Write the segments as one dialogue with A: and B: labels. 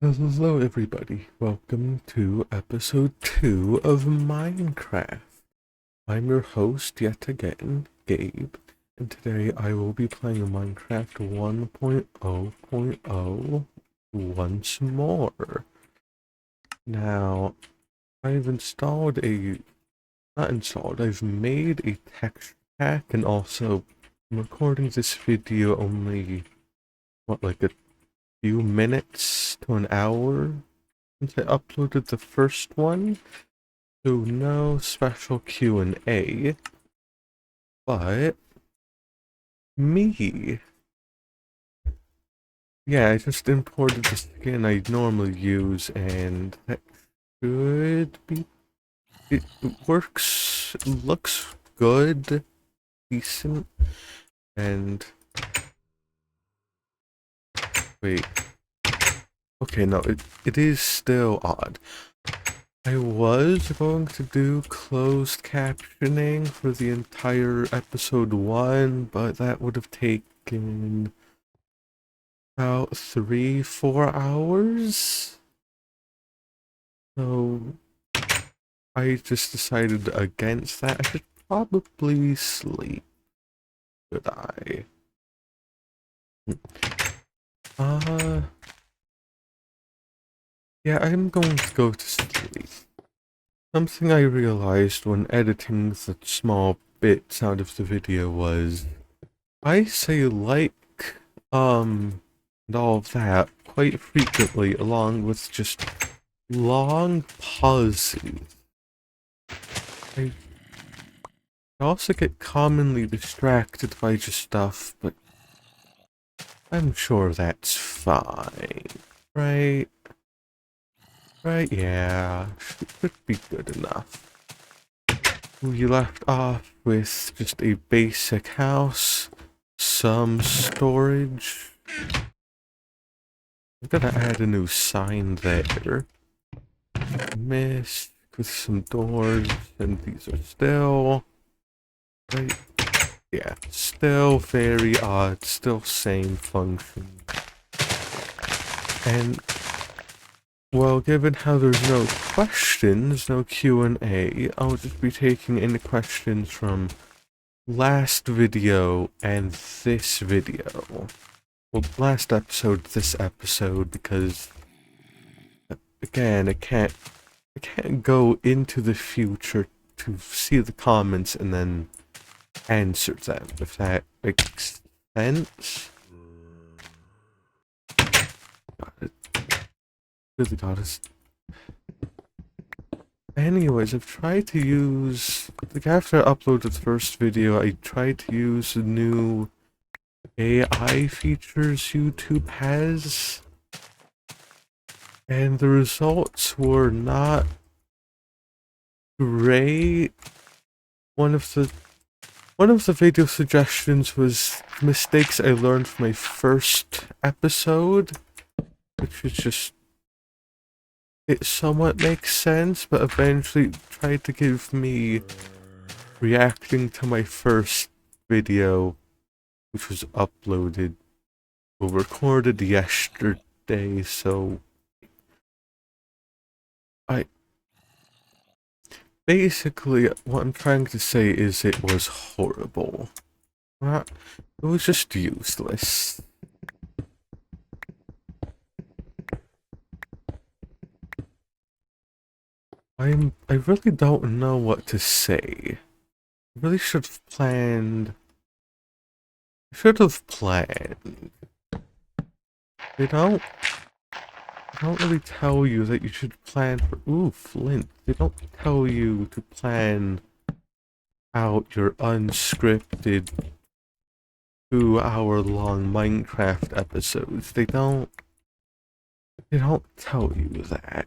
A: Hello everybody, welcome to episode 2 of Minecraft. I'm your host yet again, Gabe, and today I will be playing Minecraft 1.0.0 once more. Now, I've I've made a texture pack, and also I'm recording this video only, like a few minutes to an hour since I uploaded the first one, so no special Q&A, but me. Yeah, I just imported the skin I normally use, and that should be... It works, looks good, decent, and... Wait. Okay, no, it is still odd. I was going to do closed captioning for the entire episode 1, but that would have taken about 3-4 hours. So I just decided against that. I should probably sleep. Should I? Yeah, I'm going to go to sleep. Something I realized when editing the small bits out of the video was I say like, and all of that quite frequently, along with just long pauses. I also get commonly distracted by just stuff, but I'm sure that's fine, right? Right, yeah, should be good enough. We left off with just a basic house, some storage. I'm gonna add a new sign there. Mist with some doors, and these are still... Right? Yeah, still very odd, still same function. And, well, given how there's no questions, no Q&A, I'll just be taking any questions from last video and this video. Well, last episode, this episode, because, again, I can't go into the future to see the comments and then answer them, if that makes sense. Really got us. Anyways, I've tried to use, like, after I uploaded the first video, I tried to use the new AI features YouTube has, and the results were not great. One of the video suggestions was mistakes I learned from my first episode, which was just, it somewhat makes sense, but eventually tried to give me reacting to my first video, which was uploaded or recorded yesterday, so basically what I'm trying to say is it was horrible. It was just useless. I really don't know what to say. I really should have planned. They don't really tell you that you should plan for, ooh, Flint. They don't tell you to plan out your unscripted 2-hour-long Minecraft episodes. They don't tell you that.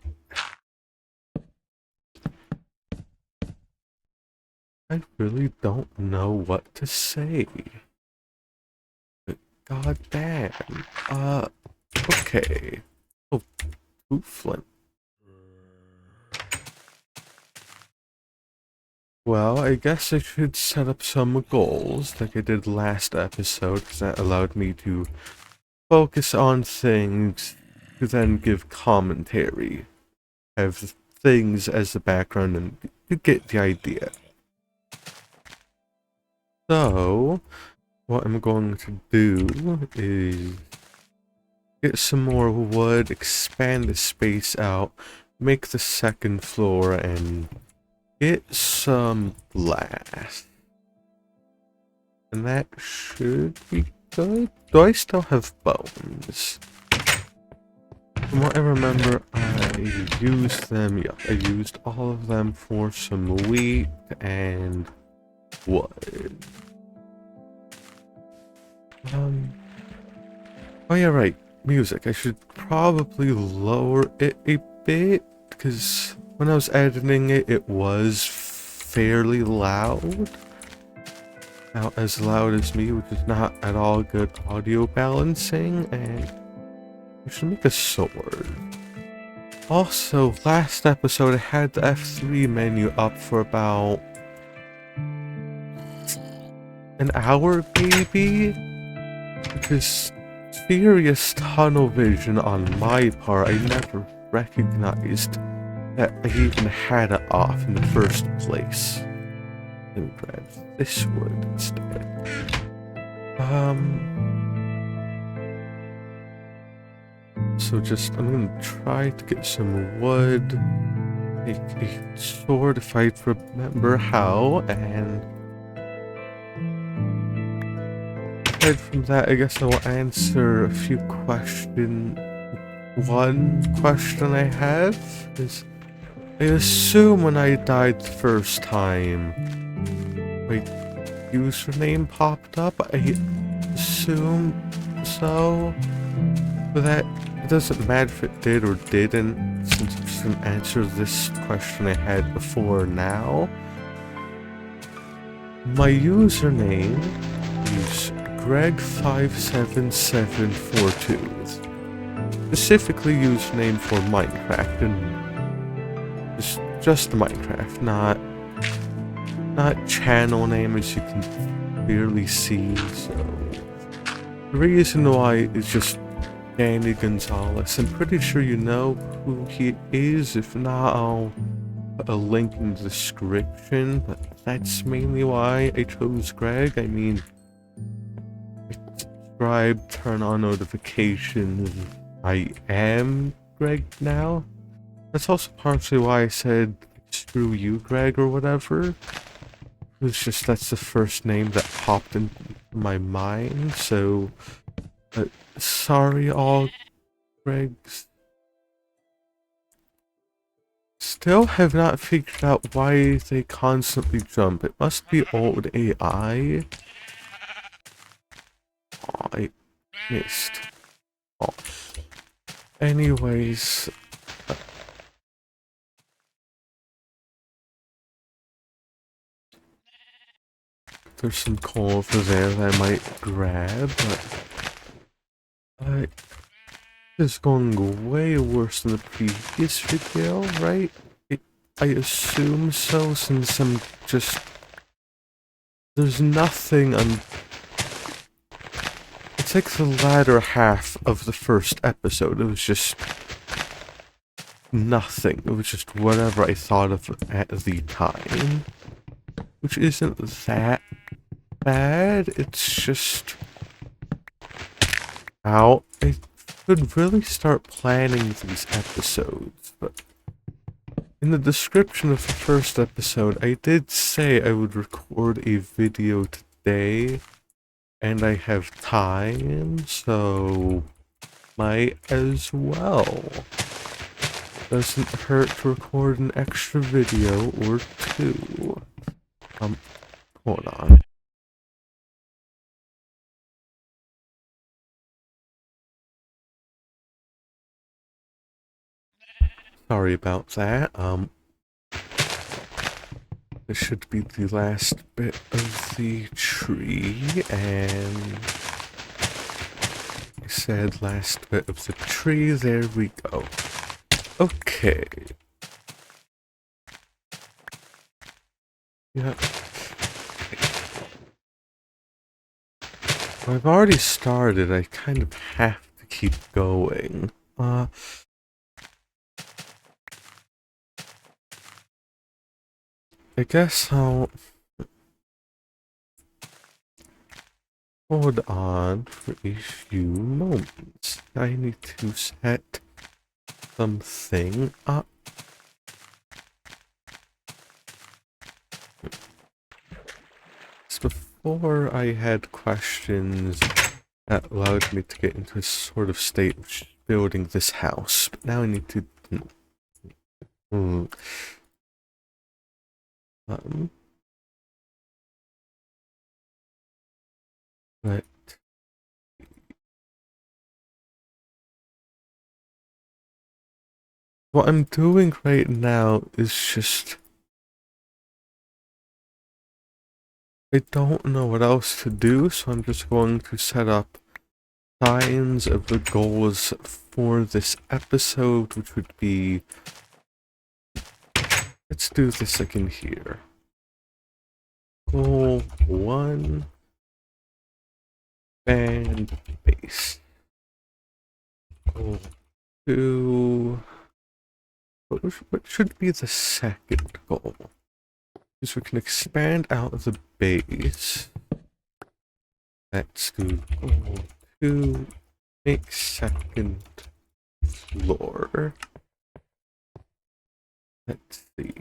A: I really don't know what to say. God damn. Okay. Oh, two Flint. Well, I guess I should set up some goals like I did last episode, because that allowed me to focus on things to then give commentary, have things as the background, and you get the idea. So, what I'm going to do is get some more wood, expand the space out, make the second floor, and get some glass. And that should be good. Do I still have bones? From what I remember, I used them. Yeah, I used all of them for some wheat and wood. Oh yeah, right. Music. I should probably lower it a bit, because when I was editing it, it was fairly loud. Not as loud as me, which is not at all good audio balancing, and we should make a sword. Also, last episode I had the F3 menu up for about an hour, maybe? Because serious tunnel vision on my part, I never recognized that I even had it off in the first place. Let me grab this wood instead. So I'm gonna try to get some wood, make a sword if I remember how, and aside from that, I guess I will answer a few questions. One question I have is, I assume when I died the first time, my username popped up. I assume so, but that it doesn't matter if it did or didn't, since I'm just gonna answer this question I had before now. My username is Greg57742. Specifically username for Minecraft, and just Minecraft, not channel name, as you can clearly see. So the reason why is just Danny Gonzalez. I'm pretty sure you know who he is. If not, I'll put a link in the description, but that's mainly why I chose Greg. I mean, subscribe, turn on notifications. I am Greg now. That's also partially why I said screw you, Greg, or whatever. It's just that's the first name that popped into my mind, so sorry all Gregs. Still have not figured out why they constantly jump. It must be old AI. Oh, I missed. Oh. Anyways, there's some coal over there that I might grab, but this is going way worse than the previous video, right? I assume so, since there's nothing it's like the latter half of the first episode. It was just nothing. It was just whatever I thought of at the time. Which isn't that bad. It's just... Ow. I should really start planning these episodes, but... In the description of the first episode, I did say I would record a video today, and I have time, so might as well. Doesn't hurt to record an extra video or two. Hold on. Sorry about that. This should be the last bit of the tree, and I said last bit of the tree, there we go. Okay. Yeah. I've already started, I kind of have to keep going. I guess I'll hold on for a few moments. I need to set something up. So before I had questions that allowed me to get into a sort of state of building this house, but now I need to... but what I'm doing right now is just... I don't know what else to do, so I'm just going to set up signs of the goals for this episode, which would be... Let's do this again here. Goal 1, band base. Goal 2... What should be the second goal? Because we can expand out of the base. Let's do goal 2, make second floor. Let's see.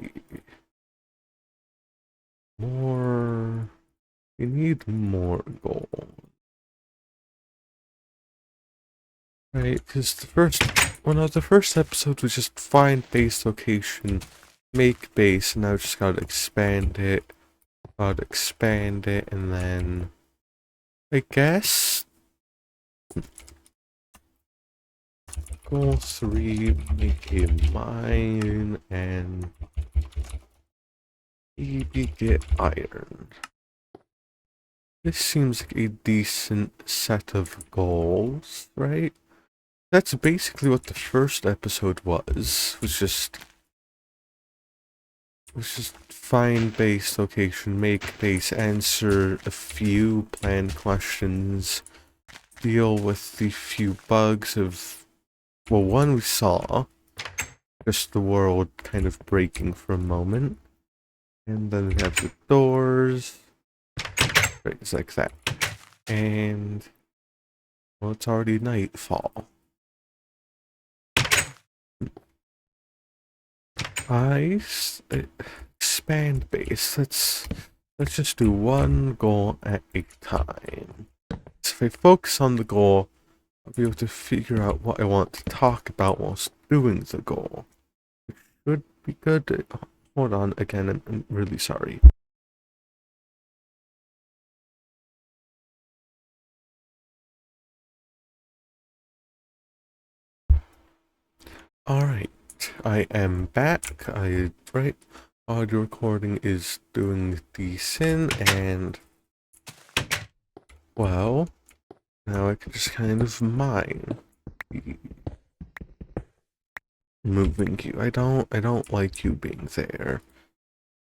A: More. We need more gold. Right, because the first episode was just find base location, make base, and now just gotta expand it, and then I guess goal 3, make a mine, and maybe get iron. This seems like a decent set of goals, right? That's basically what the first episode was just find base location, make base, answer a few planned questions, deal with the few bugs of, well, one we saw, just the world kind of breaking for a moment, and then we have the doors, right, it's like that, and, well, it's already nightfall. Expand base. Let's just do one goal at a time. So if I focus on the goal, I'll be able to figure out what I want to talk about whilst doing the goal. Which should be good. Hold on, again, I'm really sorry. Alright, I am back. Right, audio recording is doing decent, and, well, now I can just kind of mine. Moving you. I don't like you being there.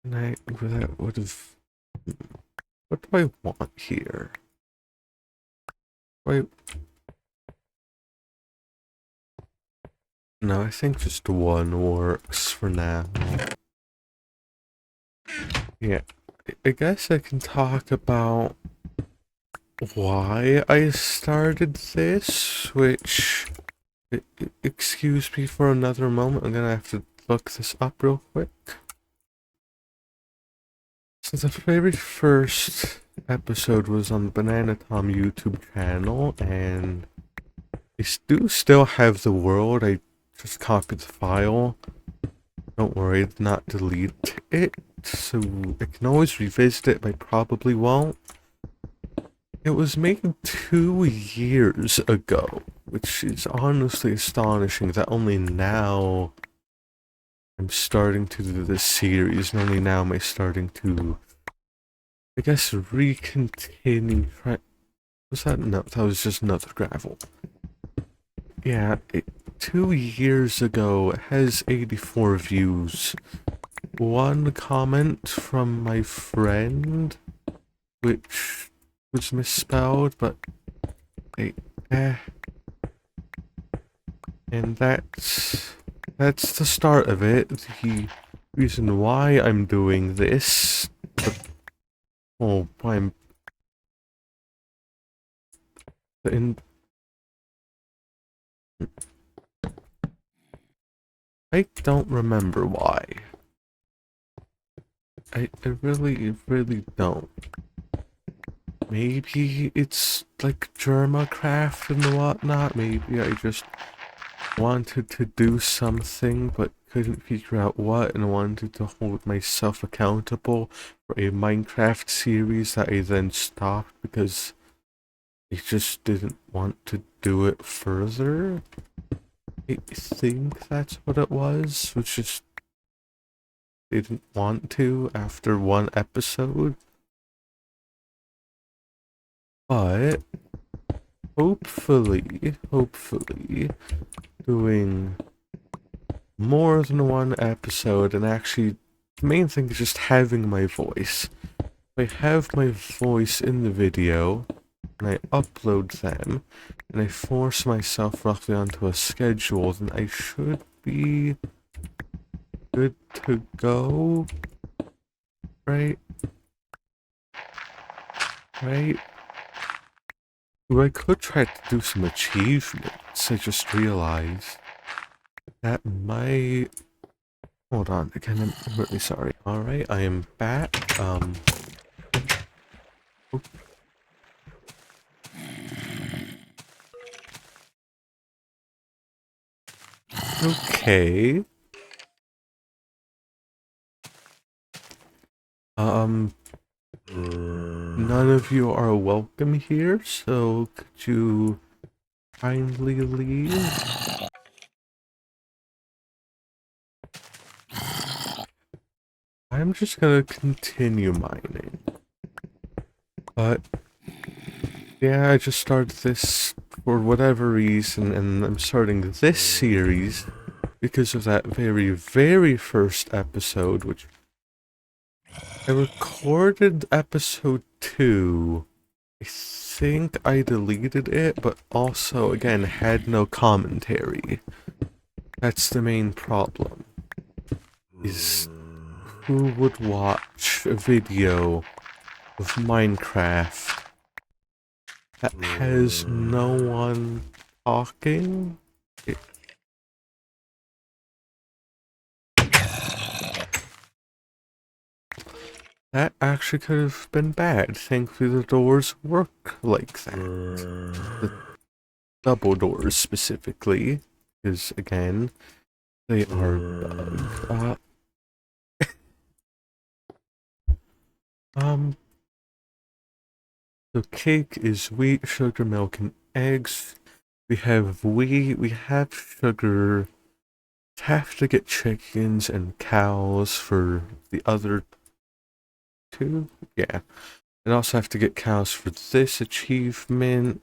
A: And that would have... What do I want here? Wait. No, I think just one works for now. Yeah, I guess I can talk about why I started this, which... Excuse me for another moment, I'm gonna have to look this up real quick. So the very first episode was on the Banana Tom YouTube channel, and I do still have the world. I just copied the file. Don't worry, I did not delete it, so I can always revisit it, but I probably won't. It was made 2 years ago, which is honestly astonishing that only now I'm starting to do this series, and only now am I starting to, I guess, re-continue. Was that? No, that was just another gravel. Yeah, 2 years ago, it has 84 views. One comment from my friend, which was misspelled, but And that's the start of it. The reason why I'm doing this, well, I'm in. I don't remember why. I really don't. Maybe it's like Germacraft and whatnot. Maybe I just wanted to do something but couldn't figure out what, and wanted to hold myself accountable for a Minecraft series that I then stopped because I just didn't want to do it further. I think that's what it was just didn't want to after one episode. But hopefully doing more than one episode, and actually the main thing is just having my voice. If I have my voice in the video and I upload them and I force myself roughly onto a schedule, then I should be good to go. Right? Right? Ooh, I could try to do some achievements. I just realized that might. Hold on, again, I'm really sorry. Alright, I am back. Okay. None of you are welcome here, so could you kindly leave? I'm just gonna continue mining. But, yeah, I just started this for whatever reason, and I'm starting this series because of that very first episode, which I recorded episode 2. I think I deleted it, but also, again, had no commentary. That's the main problem. Is who would watch a video of Minecraft that has no one talking? That actually could have been bad. Thankfully the doors work like that. The double doors specifically. Because again, they are bugged. So cake is wheat, sugar, milk, and eggs. We have wheat, we have sugar. Have to get chickens and cows for the other two? Yeah. And also have to get cows for this achievement.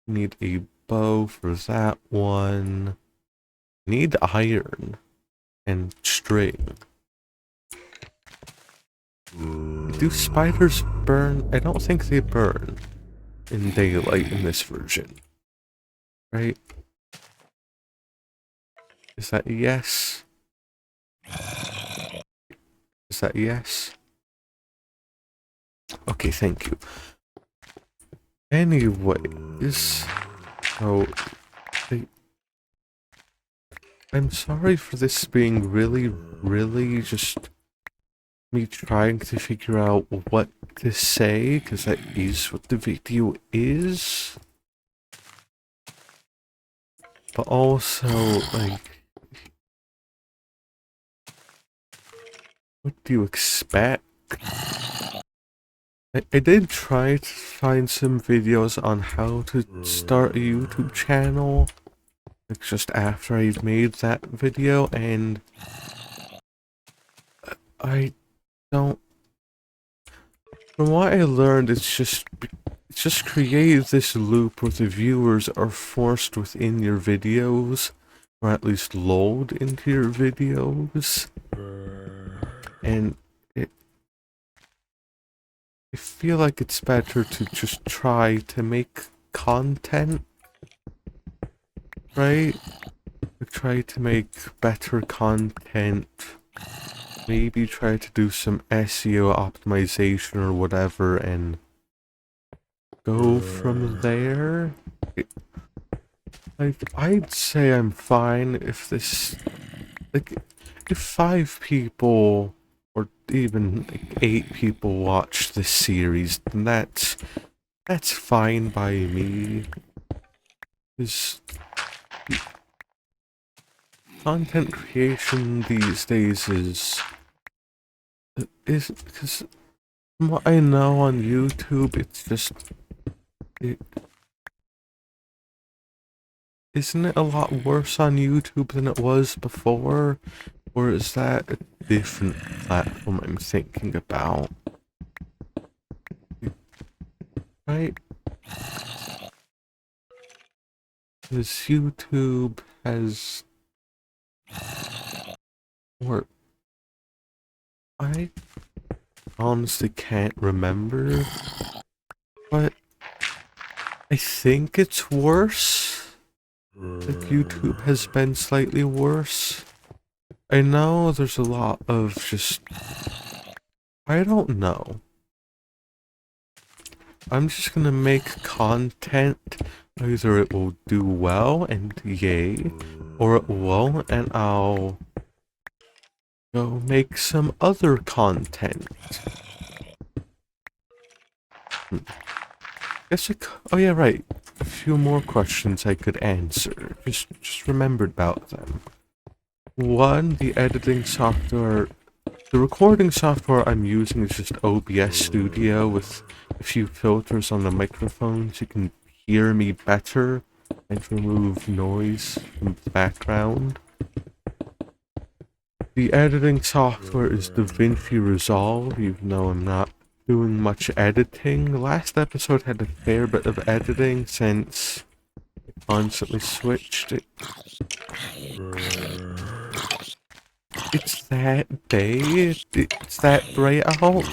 A: Need a bow for that one. Need iron and string. Do spiders burn? I don't think they burn in daylight in this version. Right? Is that yes? Is that yes? Okay, thank you. Anyways, so I'm sorry for this being really just me trying to figure out what to say, because that is what the video is. But also, like, what do you expect? I did try to find some videos on how to start a YouTube channel, like just after I made that video, and I don't. From what I learned, it's just create this loop where the viewers are forced within your videos, or at least load into your videos, and I feel like it's better to just try to make content, right? try to make better content. Maybe try to do some SEO optimization or whatever and go from there. I'd say I'm fine if this, like, if 5 people or even like 8 people watch this series, then that's fine by me. Because content creation these days is because from what I know on YouTube, it's just it isn't it a lot worse on YouTube than it was before, or is that a different platform I'm thinking about? Right? Because YouTube has, or I honestly can't remember, but I think it's worse. Like YouTube has been slightly worse. I know there's a lot of just, I don't know. I'm just gonna make content. Either it will do well and yay, or it won't and I'll go make some other content. Guess oh yeah, right. A few more questions I could answer. Just remembered about them. One, the editing software. The recording software I'm using is just OBS Studio with a few filters on the microphone so you can hear me better and remove noise from the background. The editing software is DaVinci Resolve, even though I'm not doing much editing. The last episode had a fair bit of editing since I constantly switched it. It's that day. It's that bright out.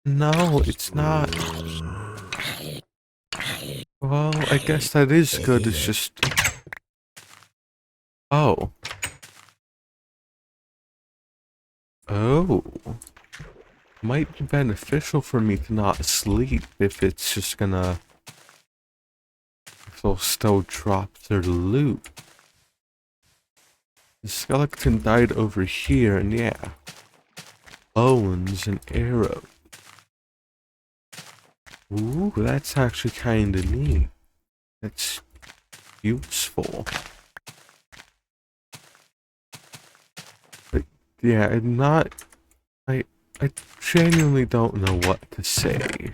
A: No, it's not. Well, I guess that is good. It's just. Oh. Oh. Might be beneficial for me to not sleep if it's just gonna. If they'll still drop their loot. The skeleton died over here, and yeah. Bones and arrows. Ooh, that's actually kinda neat. That's useful. But yeah, I'm not. I genuinely don't know what to say.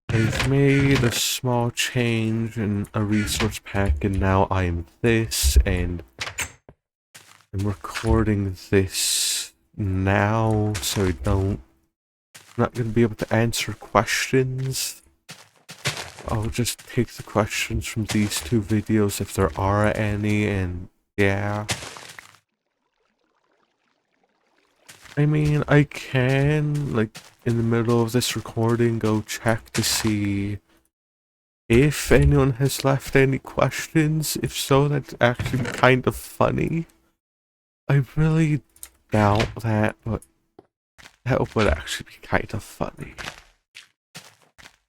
A: I've made a small change in a resource pack, and now I'm this, and I'm recording this now, so I'm not going to be able to answer questions. I'll just take the questions from these 2 videos if there are any, and yeah. I mean, I can, like, in the middle of this recording, go check to see if anyone has left any questions. If so, that's actually kind of funny. I really doubt that, but that would actually be kind of funny.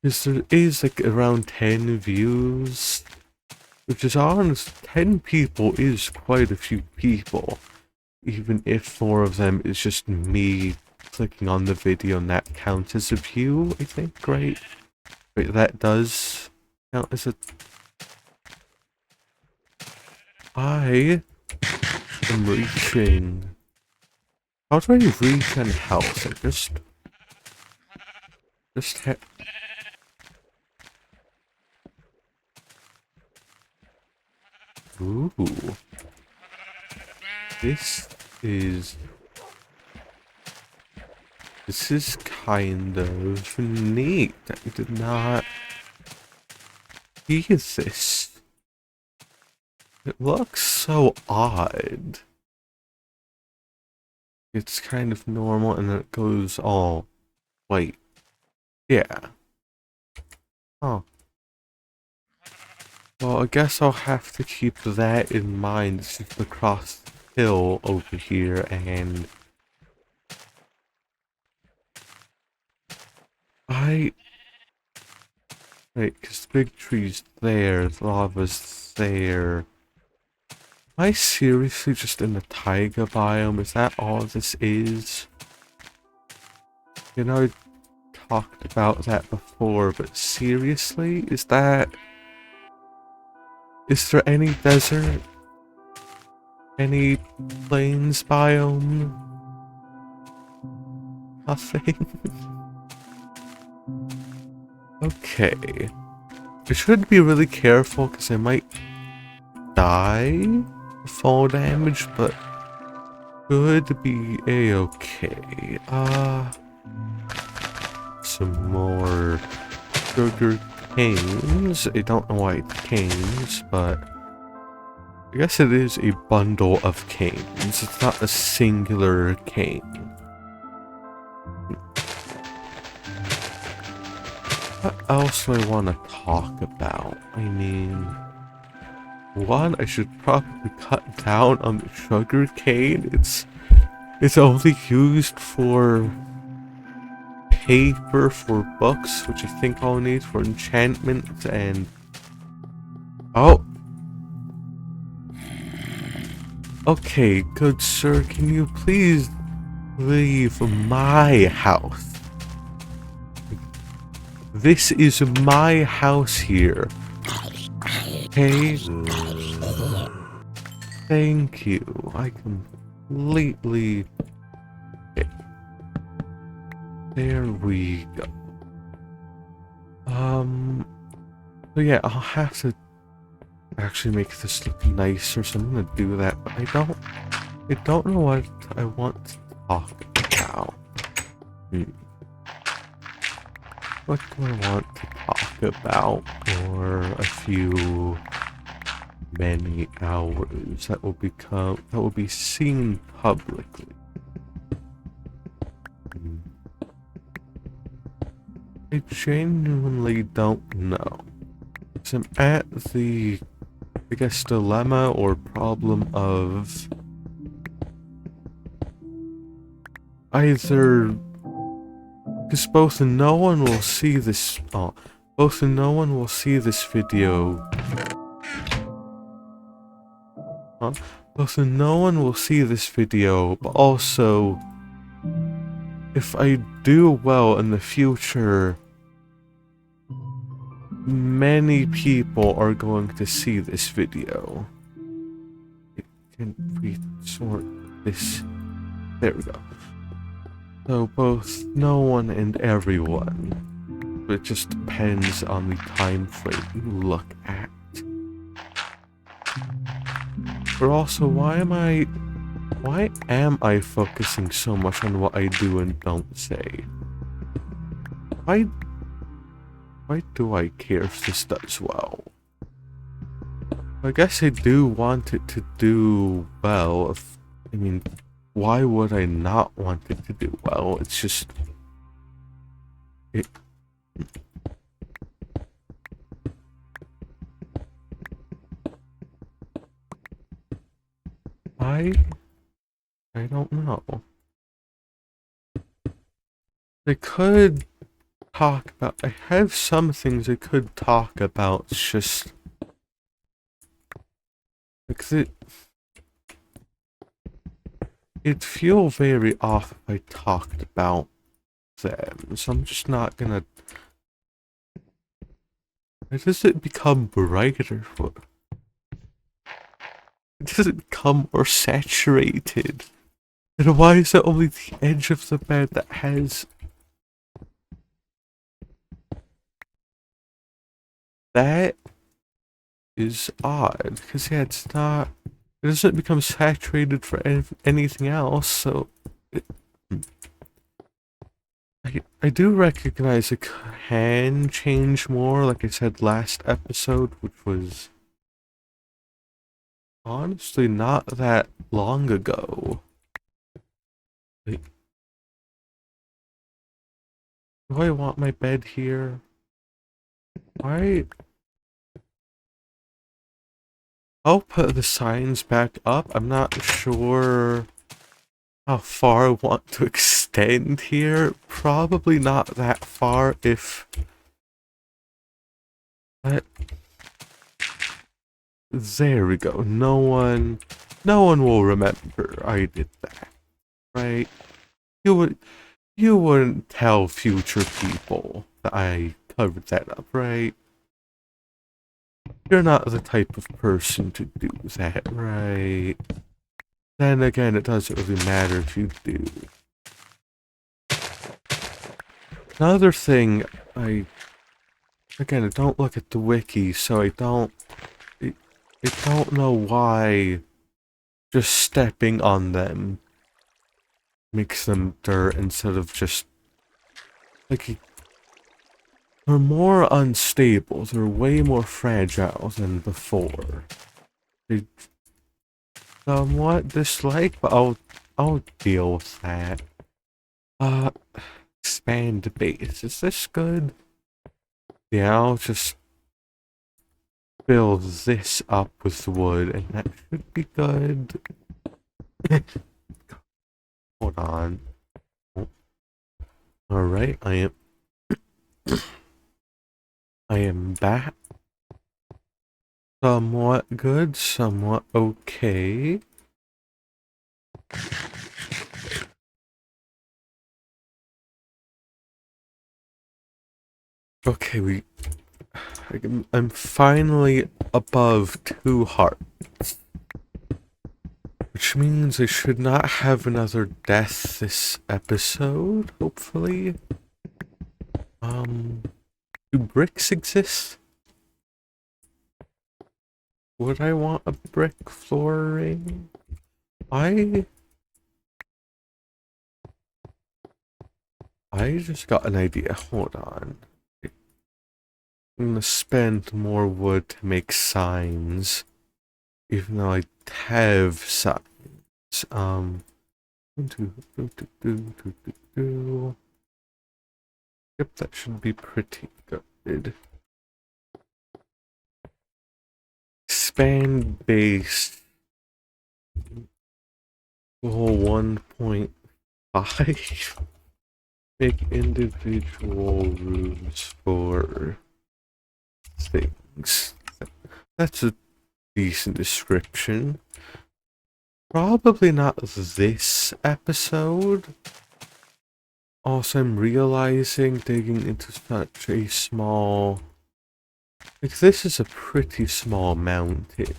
A: Because there is, like, around 10 views, which is honest, 10 people is quite a few people. Even if 4 of them is just me clicking on the video and that counts as a view, I think, right? Wait, that does count as a... I am reaching... How do I reach and health? I just hit... Ooh. This is... This is kind of neat. I did not see this. It looks so odd. It's kind of normal and then it goes all white. Yeah. Oh. Well, I guess I'll have to keep that in mind. It's just across the hill over here, and wait, because the big tree's there, the lava's there. Am I seriously just in the taiga biome? Is that all this is? You know, I talked about that before, but seriously? Is there any desert? Any plains biome? Nothing? Okay. I should be really careful because I might die of fall damage, but should be a-okay. Some more sugar canes. I don't know why it's canes, but I guess it is a bundle of canes. It's not a singular cane. What else do I want to talk about? I mean, one, I should probably cut down on the sugar cane. It's only used for paper for books, which I think I'll need for enchantment, and oh, okay, good sir, can you please leave my house? This is my house here. Okay? Thank you. I completely... Okay. There we go. So yeah, I'll have to actually make this look nicer, so I'm gonna do that, but I don't know what I want to talk about. What do I want to talk about for a few many hours that will be seen publicly? I genuinely don't know. So I'm at the, I guess, dilemma or problem of either, because both no one will see this, both no one will see this video, both no one will see this video, but also, if I do well in the future, many people are going to see this video. Can we sort this? There we go. So both no one and everyone. It just depends on the time frame you look at. But also, why am I focusing so much on what I do and don't say? Why do I care if this does well? I guess I do want it to do well. I mean, why would I not want it to do well? It's just... I don't know. I could talk about... I have some things I could talk about, it's just... Because it'd feel very off if I talked about them, so I'm just not gonna... Why does it become brighter? It doesn't become more saturated. And why is it only the edge of the bed that has... That is odd, because yeah, it's not... It doesn't become saturated for anything else, so... I do recognize it can change more, like I said last episode, which was... honestly not that long ago. Wait. Do I want my bed here? Why? I'll put the signs back up. I'm not sure how far I want to extend here. Probably not that far if... But there we go. No one will remember I did that, right? You wouldn't tell future people that I covered that up, right? You're not the type of person to do that, right? Then again, it doesn't really matter if you do. Another thing, I don't look at the wiki, so I don't know why just stepping on them makes them dirt instead of just, like, they're more unstable, they're way more fragile than before. They somewhat dislike, but I'll deal with that. Expand base, is this good? Yeah, I'll just fill this up with wood, and that should be good. Hold on. Alright, I am back. Somewhat good, somewhat okay. Okay, I'm finally above 2 hearts. Which means I should not have another death this episode, hopefully. Do bricks exist? Would I want a brick flooring? I just got an idea. Hold on. I'm gonna spend more wood to make signs. Even though I have signs. Yep, that should be pretty good. Expand base. Whole 1.5. Make individual rooms for things. That's a decent description. Probably not this episode. Also, I'm realizing digging into such a small... Like, this is a pretty small mountain.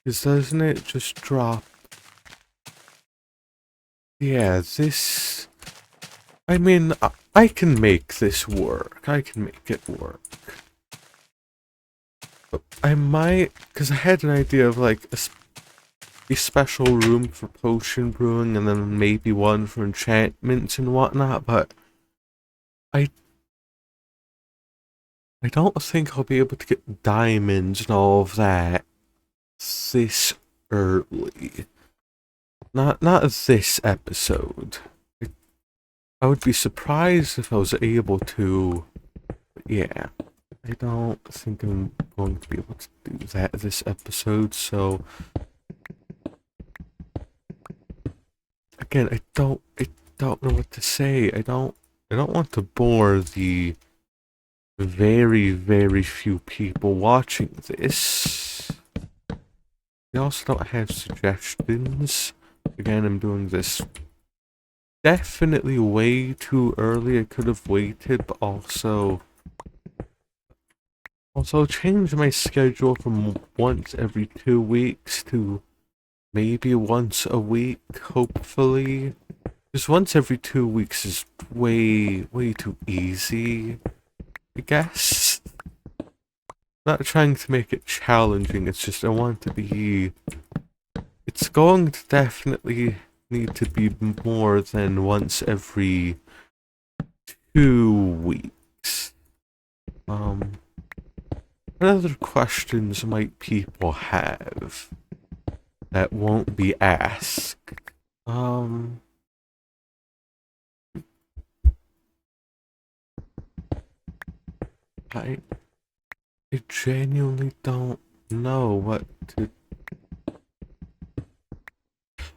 A: Because doesn't it just drop... Yeah, this... I mean, I can make this work. I can make it work. But I might... Because I had an idea of, like, a special room for potion brewing and then maybe one for enchantments and whatnot, but I don't think I'll be able to get diamonds and all of that this early. Not this episode. I would be surprised if I was able to, but yeah. I don't think I'm going to be able to do that this episode, so again, I don't know what to say. I don't want to bore the very, very few people watching this. I also don't have suggestions. Again, I'm doing this definitely way too early. I could have waited, but also change my schedule from once every 2 weeks to maybe once a week, hopefully. Just once every 2 weeks is way too easy, I guess. Not trying to make it challenging, it's just I want to be... It's going to definitely need to be more than once every 2 weeks. What other questions might people have that won't be asked? I genuinely don't know what to...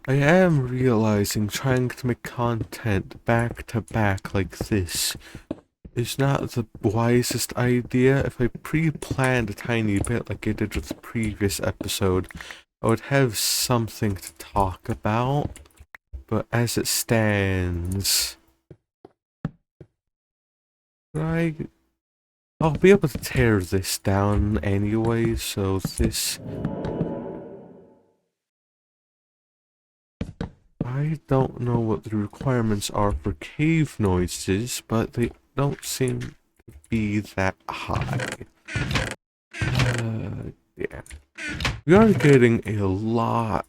A: I am realizing trying to make content back to back like this is not the wisest idea. If I pre-planned a tiny bit like I did with the previous episode, I would have something to talk about. But as it stands, I'll be able to tear this down anyway, so this... I don't know what the requirements are for cave noises, but they don't seem to be that high. Yeah. We are getting a lot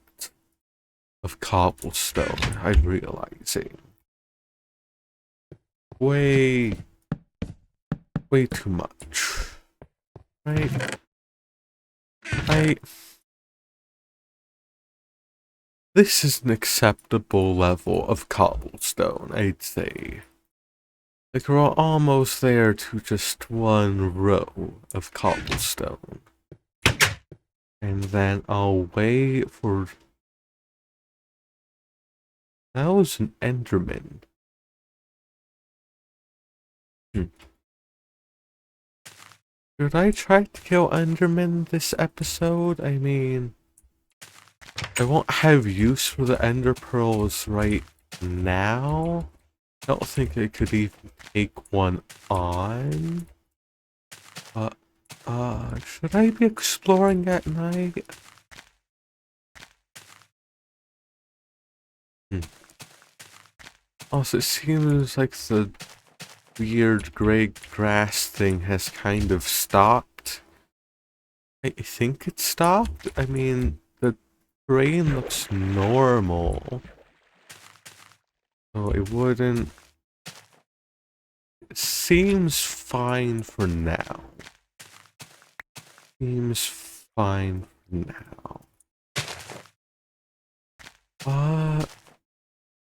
A: of cobblestone, I'm realizing. Way too much. This is an acceptable level of cobblestone, I'd say. Like, we're almost there to just one row of cobblestone. And then I'll wait for... That was an Enderman. Should I try to kill Enderman this episode? I mean... I won't have use for the Ender Pearls right now. I don't think I could even take one on. Should I be exploring at night? Also, it seems like the weird gray grass thing has kind of stopped. I think it stopped? I mean, the terrain looks normal. So it wouldn't... It seems fine for now. Seems fine for now.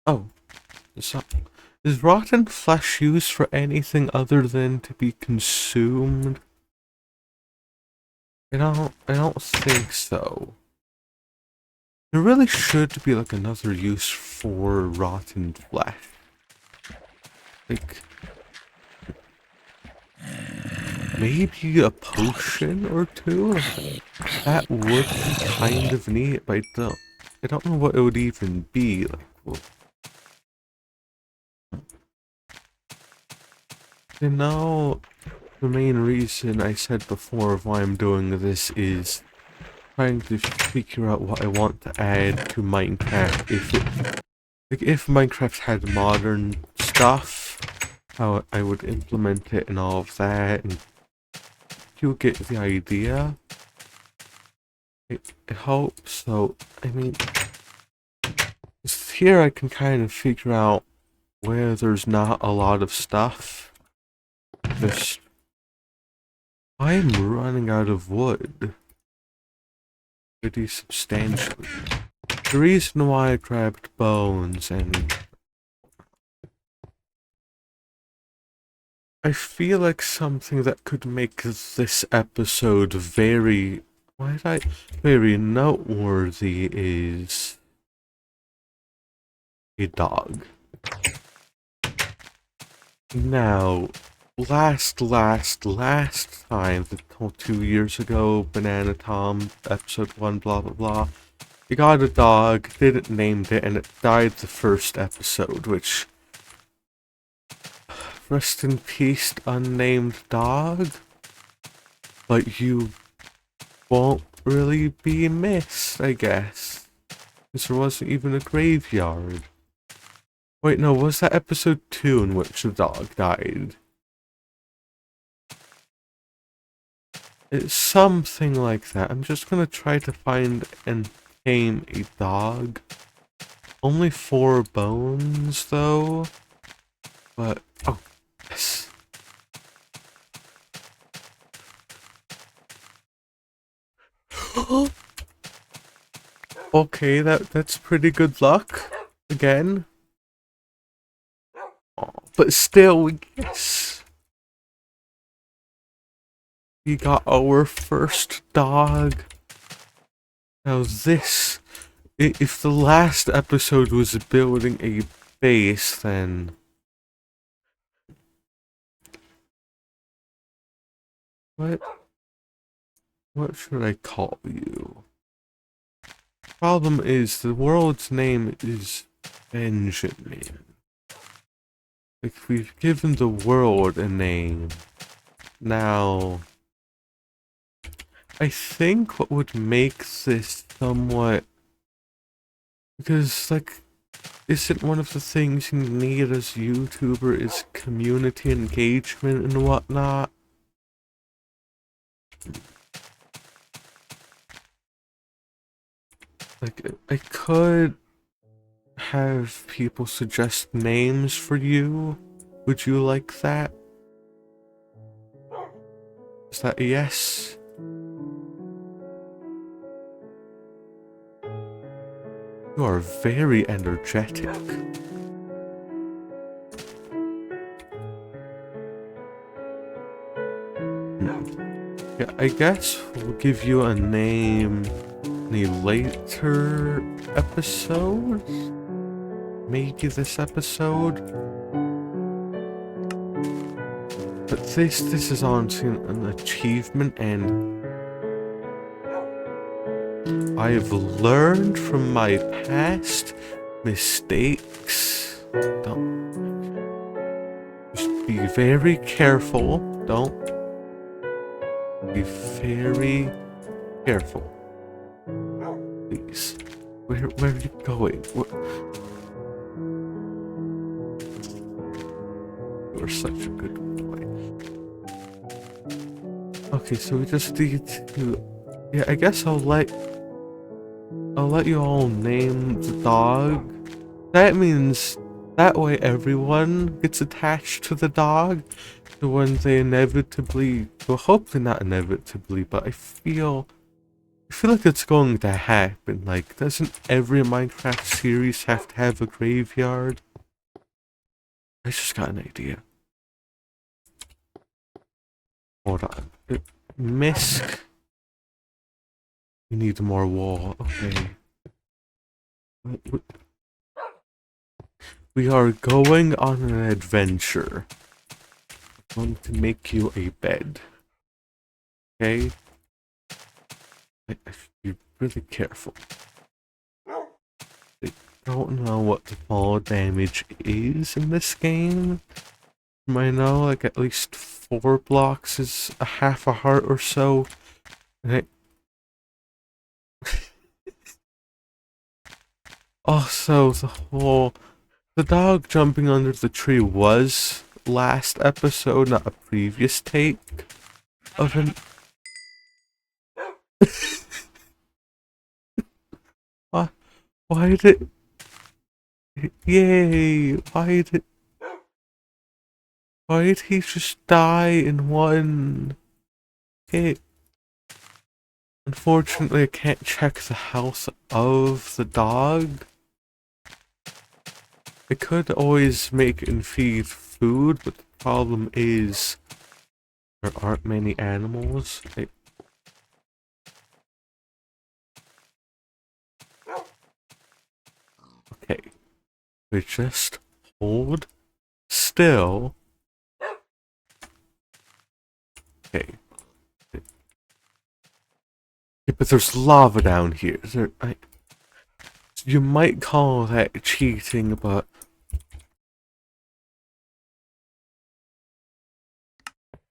A: Oh. So, is rotten flesh used for anything other than to be consumed? I don't think so. There really should be like another use for rotten flesh. Like, maybe a potion or two? That would be kind of neat, but I don't know what it would even be. Like, well, you know, the main reason I said before of why I'm doing this is trying to figure out what I want to add to Minecraft. If Minecraft had modern stuff, how I would implement it and all of that, and you get the idea. I hope so. I mean, here I can kind of figure out where there's not a lot of stuff. Just, I'm running out of wood. Pretty substantially. The reason why I grabbed bones and... I feel like something that could make this episode very noteworthy is a dog. Now, last time, 2 years ago, Banana Tom, episode 1, blah blah blah, you got a dog, didn't name it, and it died the first episode, which... Rest in peace, unnamed dog. But you won't really be missed, I guess. Because there wasn't even a graveyard. Wait, no, was that episode 2 in which the dog died? It's something like that. I'm just gonna try to find and tame a dog. Only 4 bones, though. But, oh, yes. Okay, that's pretty good luck. Again. Oh, but still, yes. we got our first dog. Now this, if the last episode was building a base, then what should I call you? Problem is, the world's name is Benjamin. Like, we've given the world a name. Now, I think what would make this somewhat... Because, like, isn't one of the things you need as a YouTuber is community engagement and whatnot? Like, I could have people suggest names for you. Would you like that? Is that a yes? You are very energetic. Yeah, I guess we'll give you a name in a later episode? Maybe this episode? But this is honestly an achievement, and I have learned from my past mistakes. Just be very careful. Don't be very careful. Please. Where are you going? You're such a good boy. Okay, so we just need to... Yeah, I guess I'll let you all name the dog. That means that way everyone gets attached to the dog. So when they inevitably, well, hopefully not inevitably, but I feel like it's going to happen. Like, doesn't every Minecraft series have to have a graveyard? I just got an idea. Hold on. Misk. You need more wall. Okay. We are going on an adventure. I'm going to make you a bed. Okay? I should be really careful. I don't know what the fall damage is in this game. I know like at least 4 blocks is a half a heart or so. And also the dog jumping under the tree was last episode, not a previous take of an... Why did... Yay! Why did he just die in one hit? Unfortunately, I can't check the health of the dog. I could always make and feed food, but the problem is there aren't many animals. Okay, we just hold still. Okay. Yeah, but there's lava down here. You might call that cheating, but...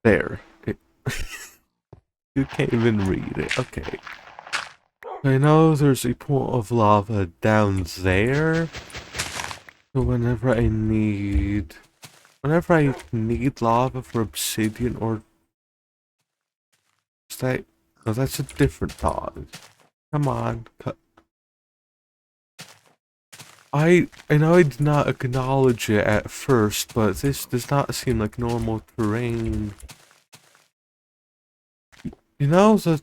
A: There. You can't even read it. Okay. I know there's a pool of lava down there. So whenever I need lava for obsidian or... Is that... No, that's a different dog. Come on. I know I did not acknowledge it at first, but this does not seem like normal terrain. You know, you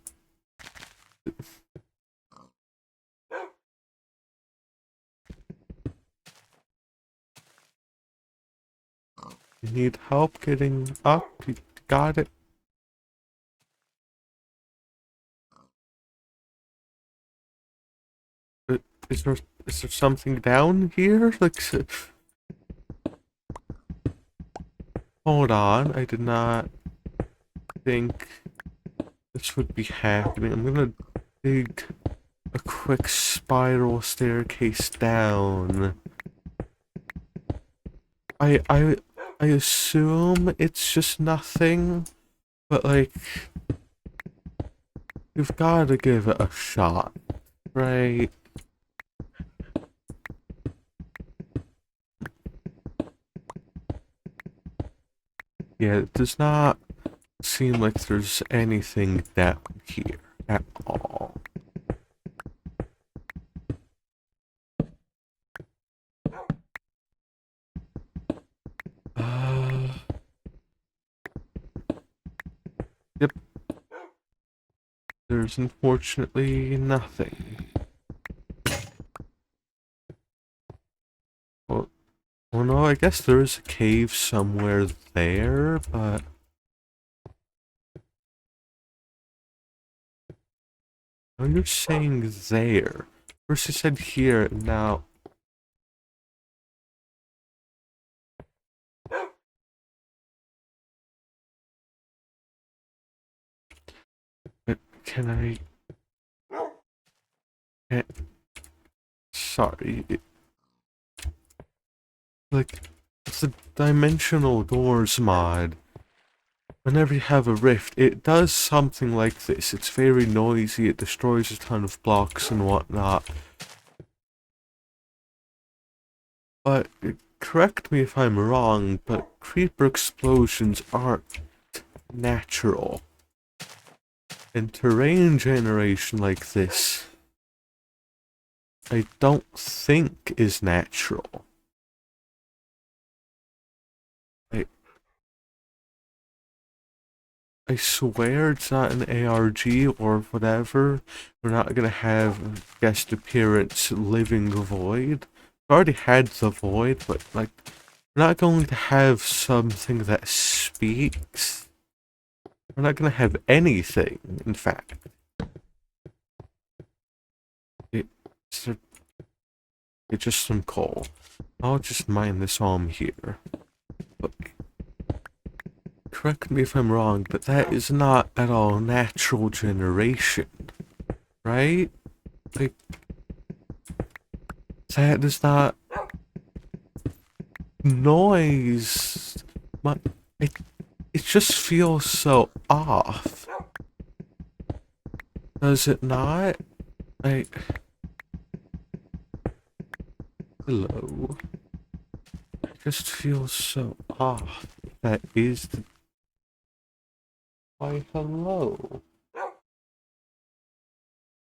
A: need help getting up? You got it? is there something down here? Like, hold on, I did not think this would be happening. I'm gonna dig a quick spiral staircase down. I assume it's just nothing, but like, you've gotta give it a shot, right? Yeah, it does not seem like there's anything down here at all. Yep. There's unfortunately nothing. Well, no, I guess there is a cave somewhere there, but... Oh, you're saying there. First you said here, now... But can I... Sorry. Like, it's a dimensional doors mod. Whenever you have a rift, it does something like this. It's very noisy, it destroys a ton of blocks and whatnot. But, correct me if I'm wrong, but creeper explosions aren't natural. And terrain generation like this, I don't think is natural. I swear it's not an ARG or whatever. We're not gonna have guest appearance Living Void. We already had the Void, but like, we're not going to have something that speaks. We're not gonna have anything, in fact. It's just some coal. I'll just mine this arm here. But correct me if I'm wrong, but that is not at all natural generation, right? Like, that is not noise. It just feels so off. Does it not? Like, hello. It just feels so off. That is the... Why, hello.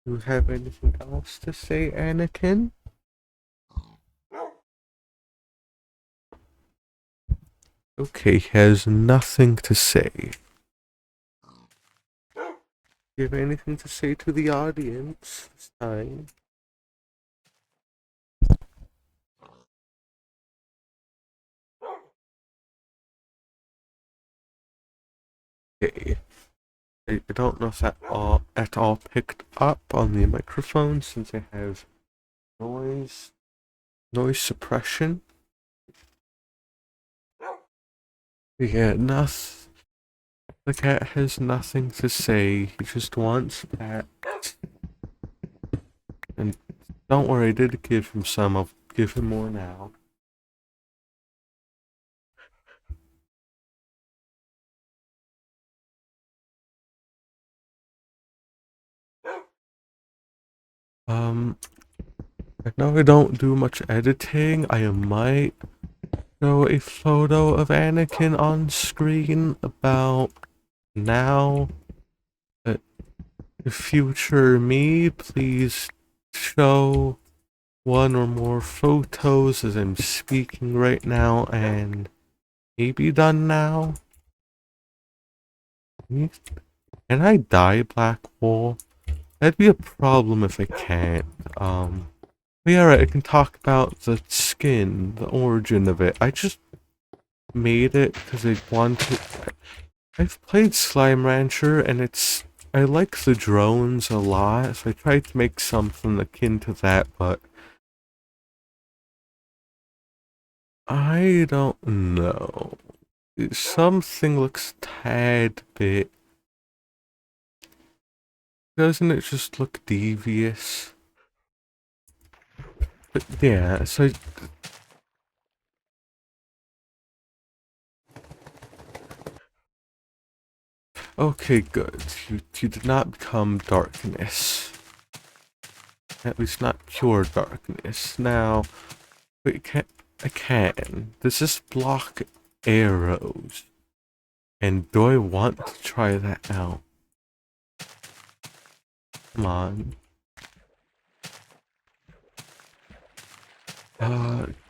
A: Do you have anything else to say, Anakin? Okay, he has nothing to say. Do you have anything to say to the audience this time? Okay. I don't know if that at all picked up on the microphone since I have noise suppression. Yeah, the cat has nothing to say, he just wants pet. And don't worry, I did give him some, I'll give him more now. I know I don't do much editing, I might show a photo of Anakin on screen about now. But future me, please show one or more photos as I'm speaking right now, and maybe done now. Can I die, Black Hole? That'd be a problem if I can't. But yeah, right, I can talk about the skin, the origin of it. I just made it because I wanted. I've played Slime Rancher, and it's I like the drones a lot, so I tried to make something akin to that, but I don't know. Something looks tad bit. Doesn't it just look devious? But yeah, so okay, good. You did not become darkness. At least not pure darkness. Now, wait, I can. Does this block arrows? And do I want to try that out? Come on.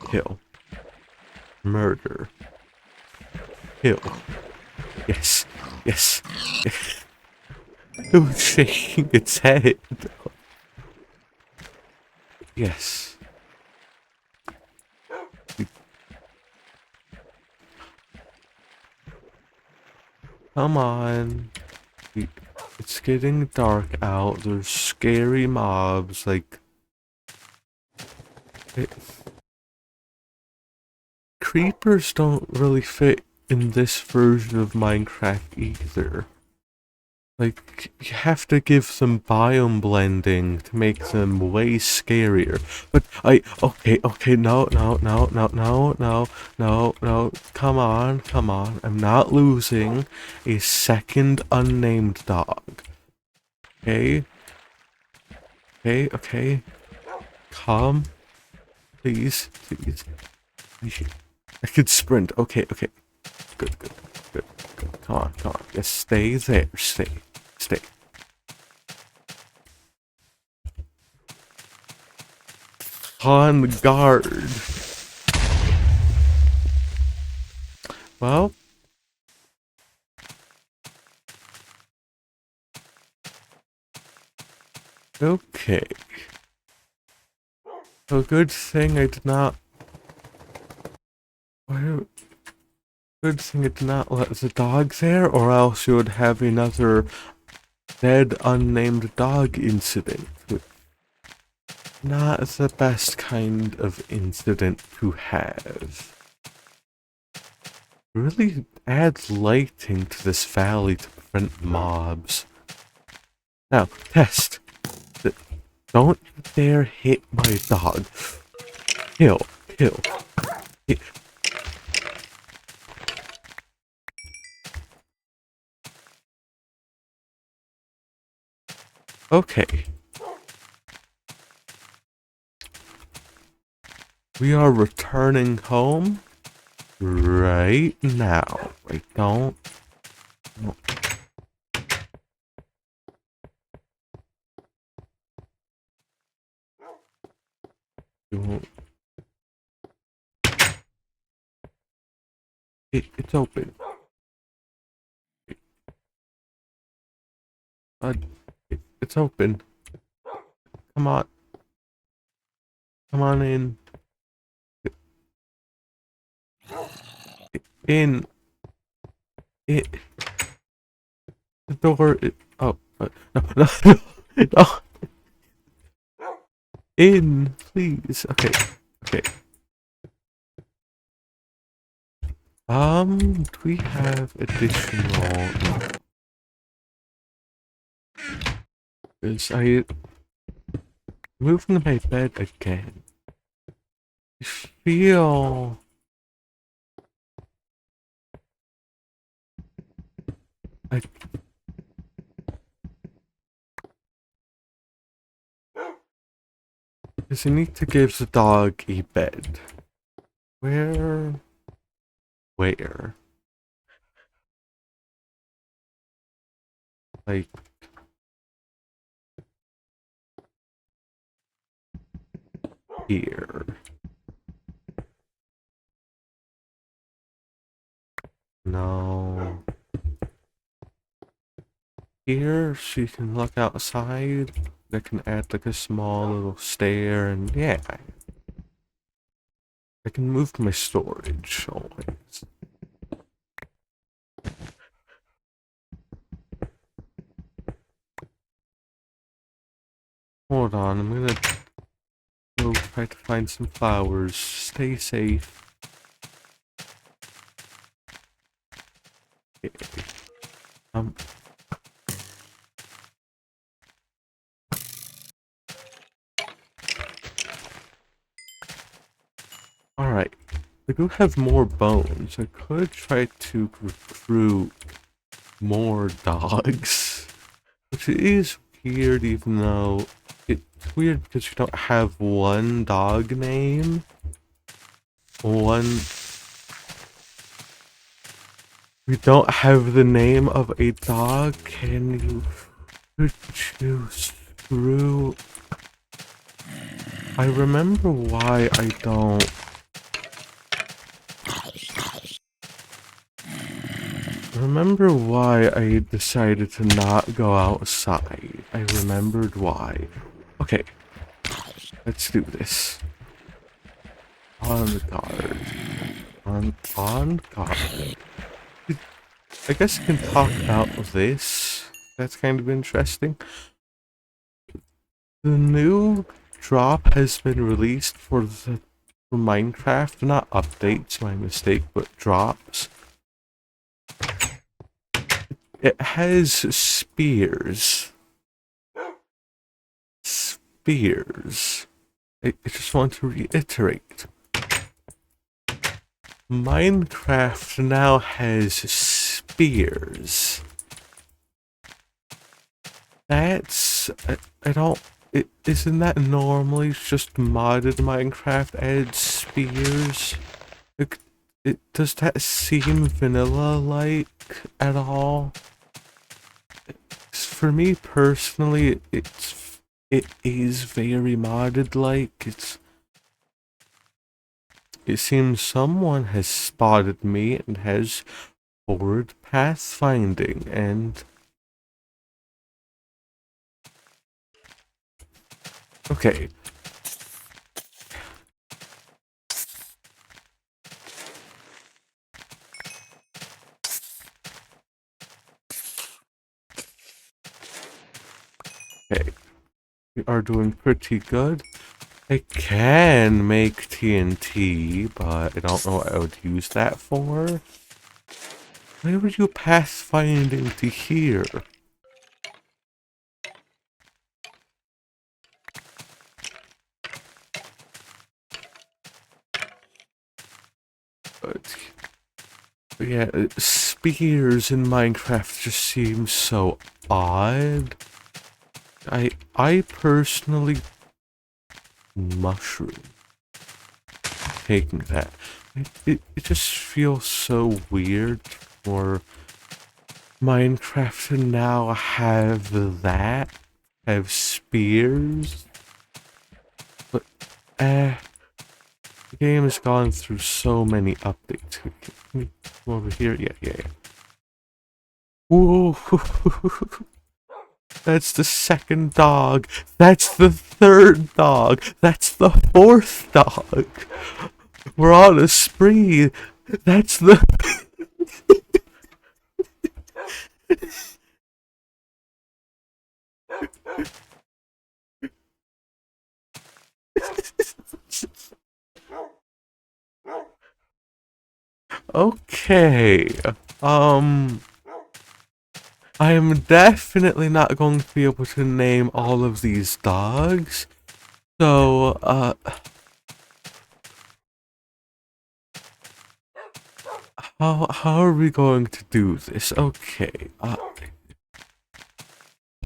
A: Kill. Murder. Kill. Yes. Yes. Yes. It was shaking its head. Yes. Come on. It's getting dark out. There's scary mobs. Like, creepers don't really fit in this version of Minecraft either. Like, you have to give them biome blending to make them way scarier. But okay, no, come on. I'm not losing a second unnamed dog. Okay? Okay. Come. Please. I could sprint. Okay. Good. Come on. Just stay there. Stay. On guard. Well. Okay. So good thing I did not... Good thing I did not let the dog there, or else you would have another dead unnamed dog incident. Not the best kind of incident to have. Really adds lighting to this valley to prevent mobs. Now, test. Don't dare hit my dog. Kill. Okay. We are returning home right now. Wait, don't. It's open. It's open. Come on. Come on in. In. It. The door. Oh. No. No. In, please. Okay. Do we have additional? Is I moving my bed again? I feel like I need to give the dog a bed. Where? Like here? No. Here, she can look outside. I can add like a small little stair, and yeah. I can move my storage always. Hold on, I'm gonna go try to find some flowers. Stay safe. Okay. Um. Alright. I do have more bones. I could try to recruit more dogs. Which is weird, even though it's weird because you don't have one dog name. We don't have the name of a dog. Could you screw? I remember why I don't. Remember why I decided to not go outside. I remembered why. Okay, let's do this. On guard. On guard. I guess I can talk about this. That's kind of interesting. The new drop has been released for Minecraft. Not updates, my mistake, but drops. It has spears. Spears. I just want to reiterate. Minecraft now has spears. That's... I don't... Isn't that normally just modded Minecraft adds spears? Does that seem vanilla-like at all? For me personally, it is very modded-like. It seems someone has spotted me and has forward pathfinding, and okay. Okay, we are doing pretty good. I can make TNT, but I don't know what I would use that for. Why were you pathfinding to here? But yeah, spears in Minecraft just seem so odd. I personally mushroom taking that. It just feels so weird for Minecraft to now have that, have spears. But the game has gone through so many updates. Can we come over here? Yeah. Whoa. That's the second dog. That's the third dog. That's the fourth dog. We're on a spree. That's the... Okay. I am definitely not going to be able to name all of these dogs. So, how are we going to do this? Okay,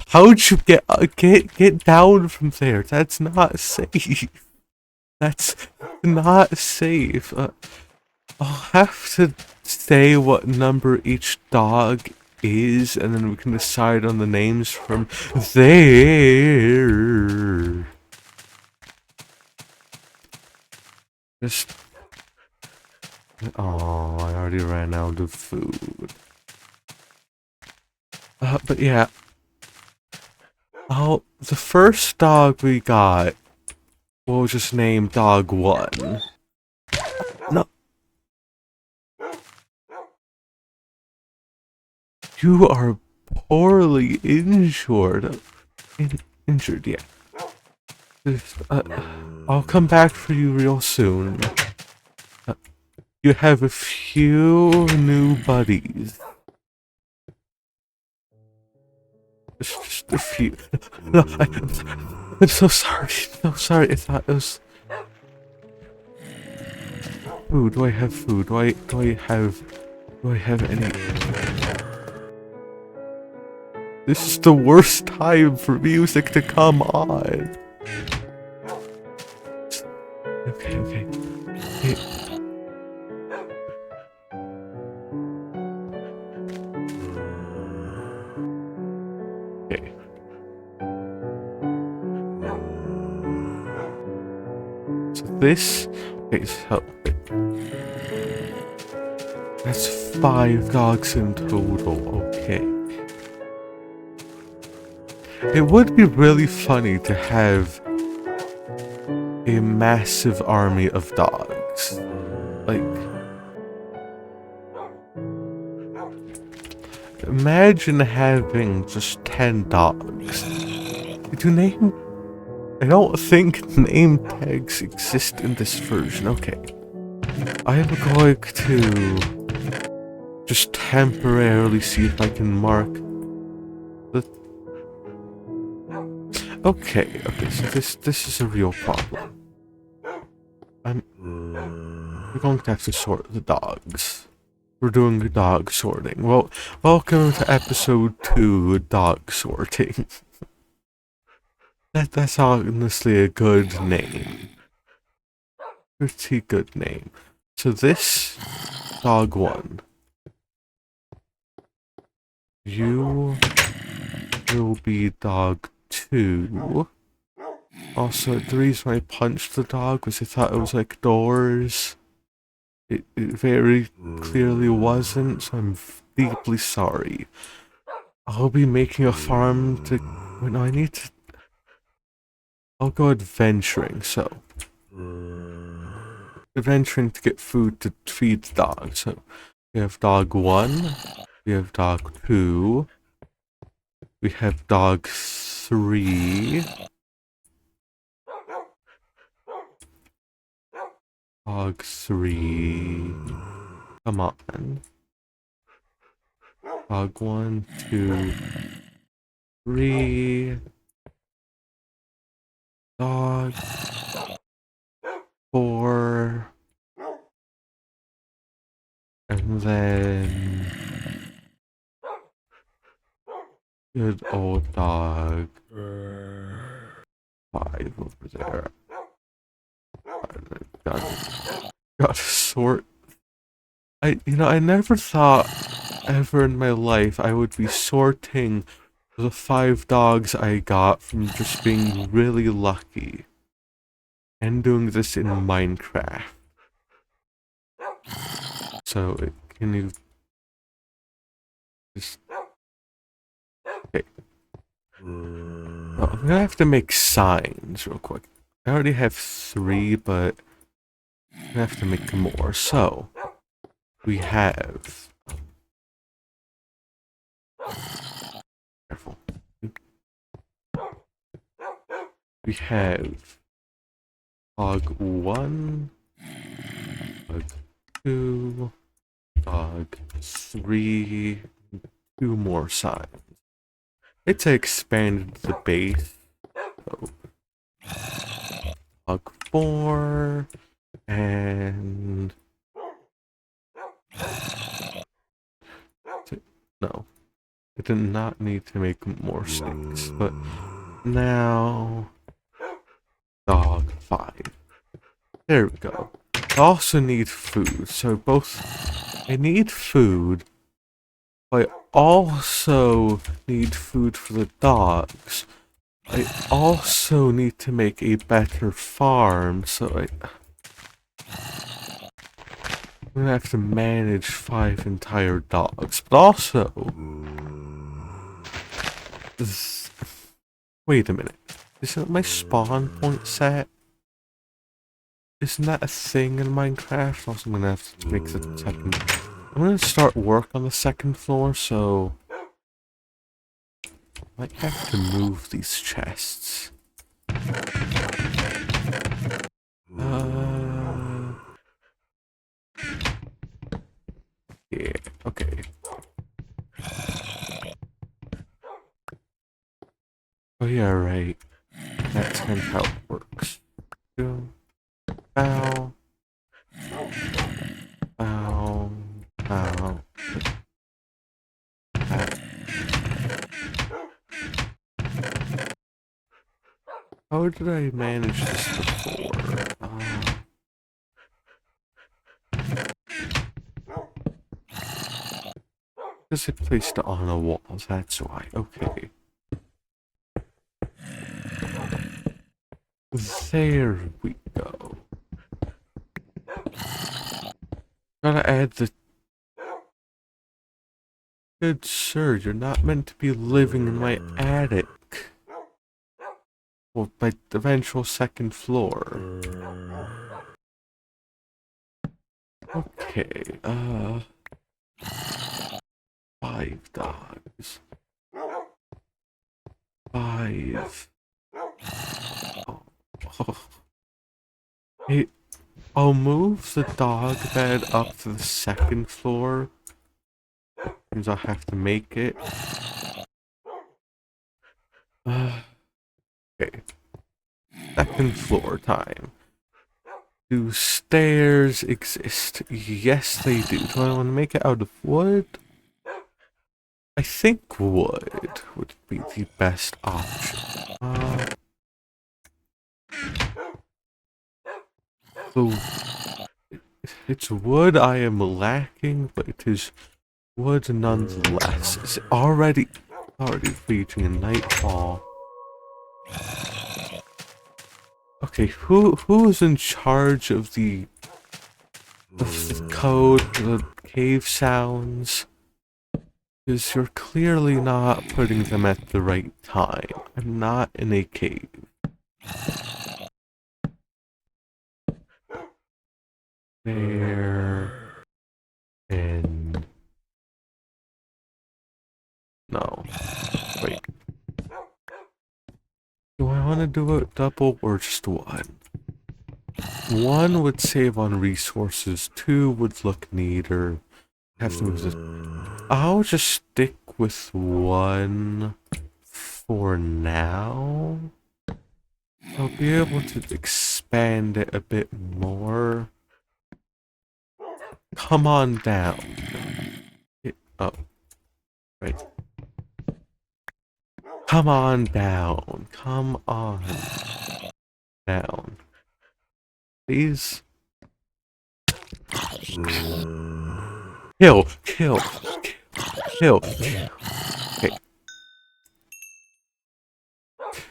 A: how'd you get down from there? That's not safe. That's not safe. I'll have to say what number each dog is, and then we can decide on the names from there. Just... Oh, I already ran out of food. But yeah. Oh, the first dog we got, we'll just name Dog 1. No. You are poorly injured. Injured, yeah. Just, I'll come back for you real soon. You have a few new buddies. Just a few. No, I'm so sorry. So sorry. I thought it was food. Do I have food? Do I have any? This is the worst time for music to come on. Okay, okay. Hey. Okay. So this. Okay, so that's 5 dogs in total. Okay. It would be really funny to have a massive army of dogs. Like, imagine having just 10 dogs. Do name? I don't think name tags exist in this version. Okay. I am going to just temporarily see if I can mark the... Okay, so this is a real problem. We're going to have to sort the dogs. We're doing dog sorting. Well, welcome to episode 2, dog sorting. That's honestly a good name. Pretty good name. So this dog 1. You will be dog 2. Also, the reason I punched the dog was I thought it was like doors. It very clearly wasn't, so I'm deeply sorry. I'll be making a farm to... Wait, no, I need to... I'll go adventuring, so... Adventuring to get food to feed the dog, so... We have dog 1, we have dog 2, we have dog 3... Dog 3... Come on. Dog 1, 2, 3... Dog 4... And then... Good old dog. 5 over there. Gotta sort. I never thought ever in my life I would be sorting the 5 dogs I got from just being really lucky. And doing this in Minecraft. So, can you... Just... Okay. Oh, I'm gonna have to make signs real quick. I already have 3, but I'm gonna have to make more. So, we have... Careful. We have dog 1, dog 2, dog 3, 2 more signs. It's expanded the base. So, dog 4 and no, I did not need to make more 6, but now dog 5. There we go. I also need food, so I need food, but I also need food for the dogs. I also need to make a better farm, so I'm gonna have to manage 5 entire dogs, but also... Wait a minute. Isn't my spawn point set? Isn't that a thing in Minecraft? Also, I'm gonna have to make the second... I'm gonna start work on the 2nd floor, so... I might have to move these chests. Alright. That's kind of how it works. Bow. Bow. Bow. Bow. How did I manage this before? Because I placed it on a wall, that's why. Okay. There we go. Gotta add the... Good sir, you're not meant to be living in my attic. Well, my eventual second floor. Okay, 5 dogs. 5. Oh. Hey, I'll move the dog bed up to the second floor. Means I'll have to make it. Okay. Second floor time. Do stairs exist? Yes, they do. Do I want to make it out of wood? I think wood would be the best option. So it's wood I am lacking, but it is wood nonetheless. It's already reaching a nightfall. Okay, who's in charge of the code, the cave sounds? Because you're clearly not putting them at the right time. I'm not in a cave. There. And... No. Wait. Do I want to do a double or just one? 1 would save on resources, 2 would look neater. Have to move this. I'll just stick with 1 for now. I'll be able to expand it a bit more. Come on down. Oh, right. Come on down. Come on down. Please. Kill. Okay.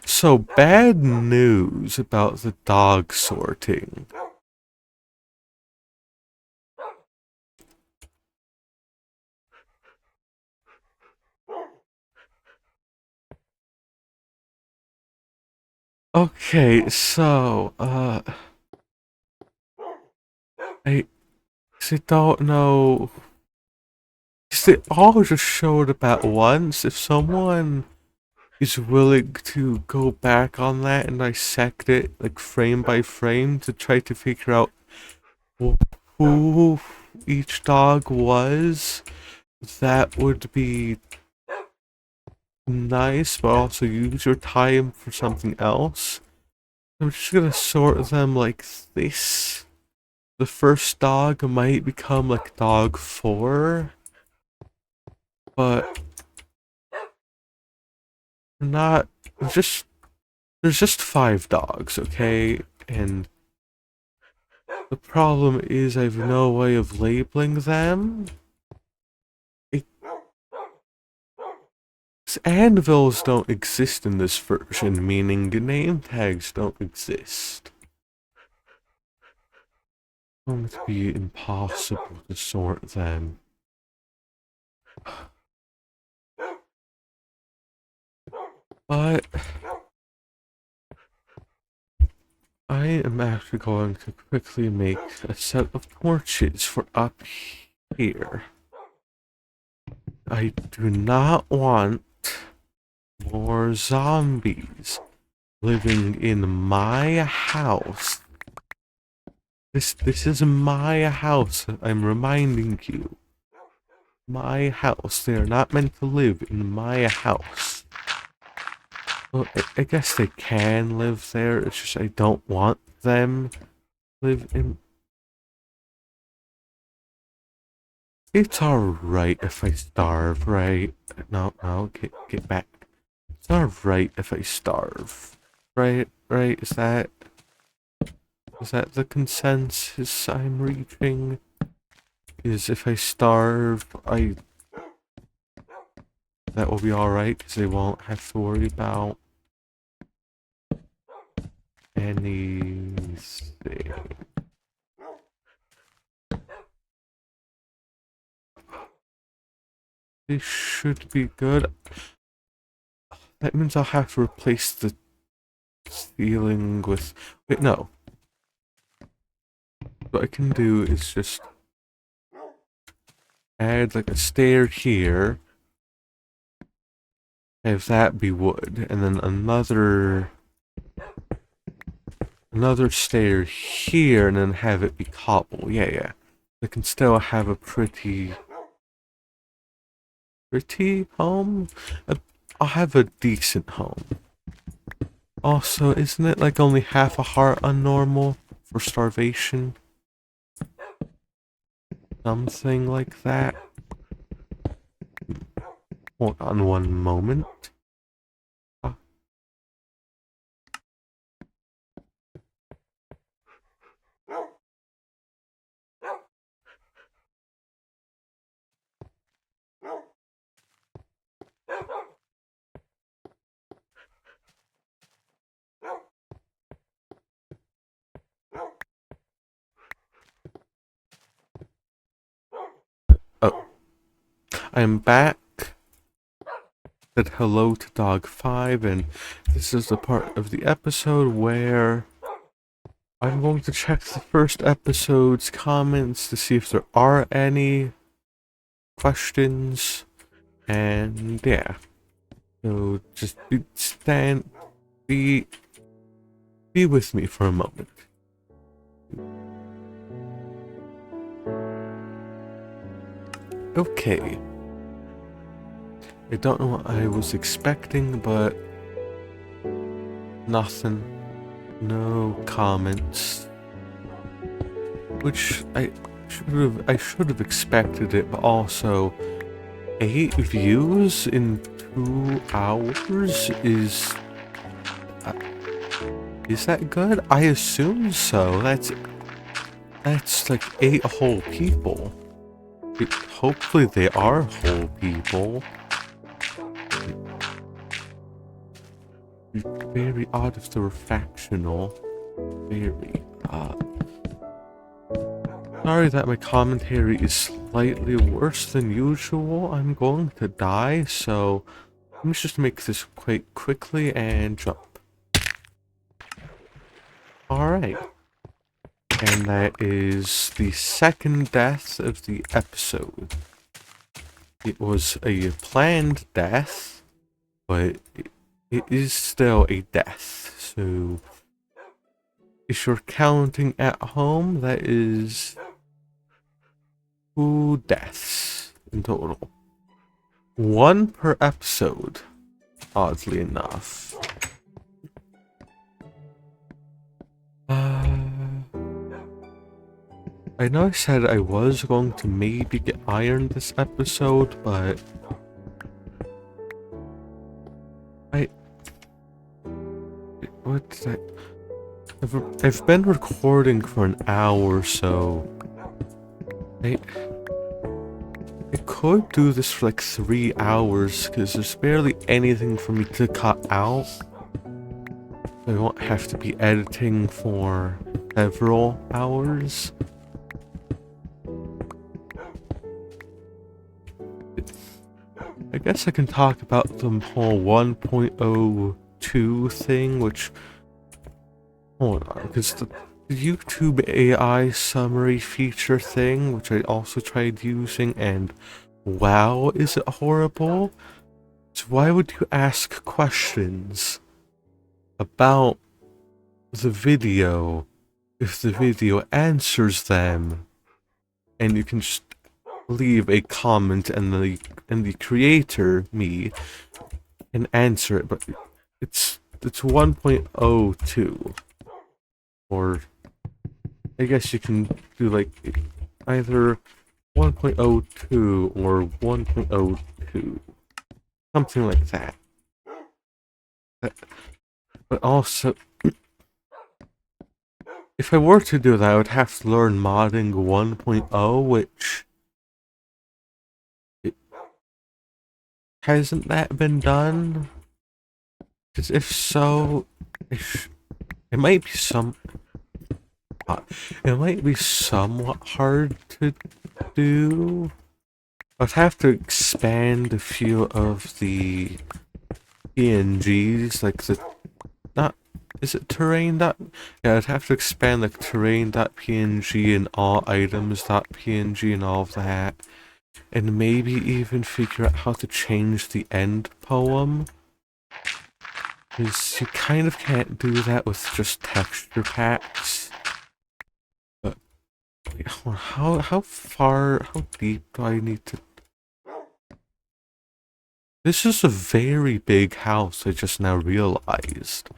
A: So, bad news about the dog sorting. Okay, so, I don't know. They all just showed up at once. If someone is willing to go back on that and dissect it, like, frame by frame to try to figure out who each dog was, that would be nice, but also use your time for something else. I'm just gonna sort them like this. The first dog might become like dog 4, but not just there's just 5 dogs, okay? And the problem is I have no way of labeling them. Anvils don't exist in this version, meaning name tags don't exist. It's going to be impossible to sort them. But I am actually going to quickly make a set of torches for up here. I do not want more zombies living in my house. This is my house, I'm reminding you. My house. They are not meant to live in my house. Well, I guess they can live there, it's just I don't want them to live in... It's alright if I starve, right? No, get back. It's alright if I starve. Right, is that the consensus I'm reaching? Is if I starve, that will be alright, because I won't have to worry about anything. This should be good. That means I'll have to replace the ceiling with... Wait, no. What I can do is just add like a stair here. Have that be wood, and then another stair here, and then have it be cobble. Yeah. I can still have a pretty home. I'll have a decent home. Also, isn't it like only half a heart unnormal for starvation? Something like that. Hold on one moment. Oh, I'm back. Said hello to Dog 5, and this is the part of the episode where I'm going to check the first episode's comments to see if there are any questions, and yeah. So just be with me for a moment. Okay. I don't know what I was expecting, but nothing. No comments. Which I should have expected it, but also 8 views in 2 hours is that good? I assume so. That's like 8 whole people. Hopefully they are whole people. Very odd if they were factional. Very odd. Sorry that my commentary is slightly worse than usual. I'm going to die, so let me just make this quite quickly and jump. Alright. And that is the second death of the episode. It was a planned death, but it is still a death. So if you're counting at home, that is 2 deaths in total. 1 per episode, oddly enough. I know I said I was going to maybe get iron this episode, but what did I've been recording for an hour, so I could do this for like 3 hours, because there's barely anything for me to cut out. I won't have to be editing for several hours. I guess I can talk about the whole 1.02 thing, which... Hold on, because the YouTube AI summary feature thing, which I also tried using, and wow, is it horrible? So why would you ask questions about the video if the video answers them, and you can just leave a comment and the creator, me, can answer it? But it's 1.02, or I guess you can do like either 1.02 or 1.02, something like that. But also, if I were to do that, I would have to learn modding 1.0, which hasn't that been done? Because if so, it might be it might be somewhat hard to do. I'd have to expand a few of the PNGs, like the not is it terrain dot? Yeah, I'd have to expand like terrain.png and all items.png and all of that. And maybe even figure out how to change the end poem. Because you kind of can't do that with just texture packs. But how deep do I need to... This is a very big house, I just now realized.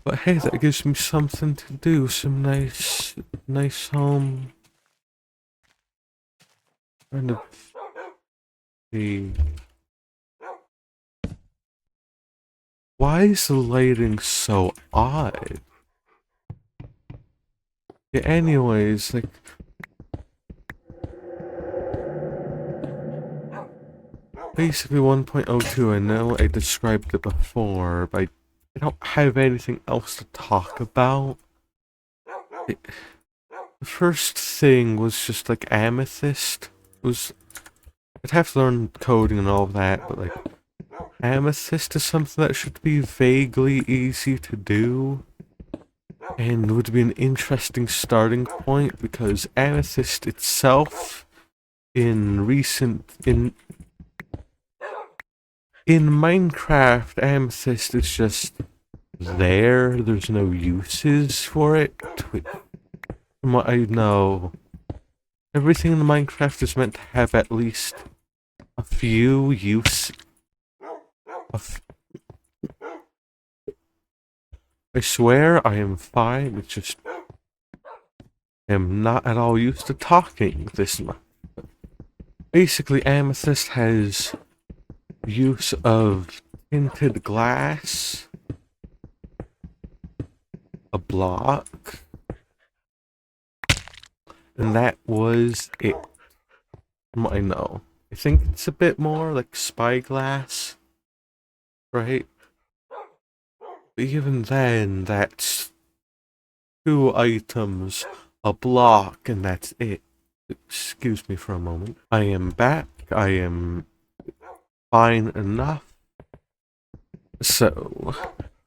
A: But hey, that gives me something to do, some nice home. Kind of the... Why is the lighting so odd? Yeah, anyways, like... Basically 1.02, I know I described it before, but I don't have anything else to talk about. The first thing was just like Amethyst. I'd have to learn coding and all of that, but like Amethyst is something that should be vaguely easy to do. And would be an interesting starting point because Amethyst itself in Minecraft, Amethyst is just there's no uses for it. From what I know, everything in Minecraft is meant to have at least a few I swear I am fine, it's just am not at all used to talking this much. Basically, Amethyst has use of tinted glass, a block, and that was it. From what I know. I think it's a bit more like spyglass, right? But even then, that's 2 items, a block, and that's it. Excuse me for a moment. I am back. I am fine enough. So,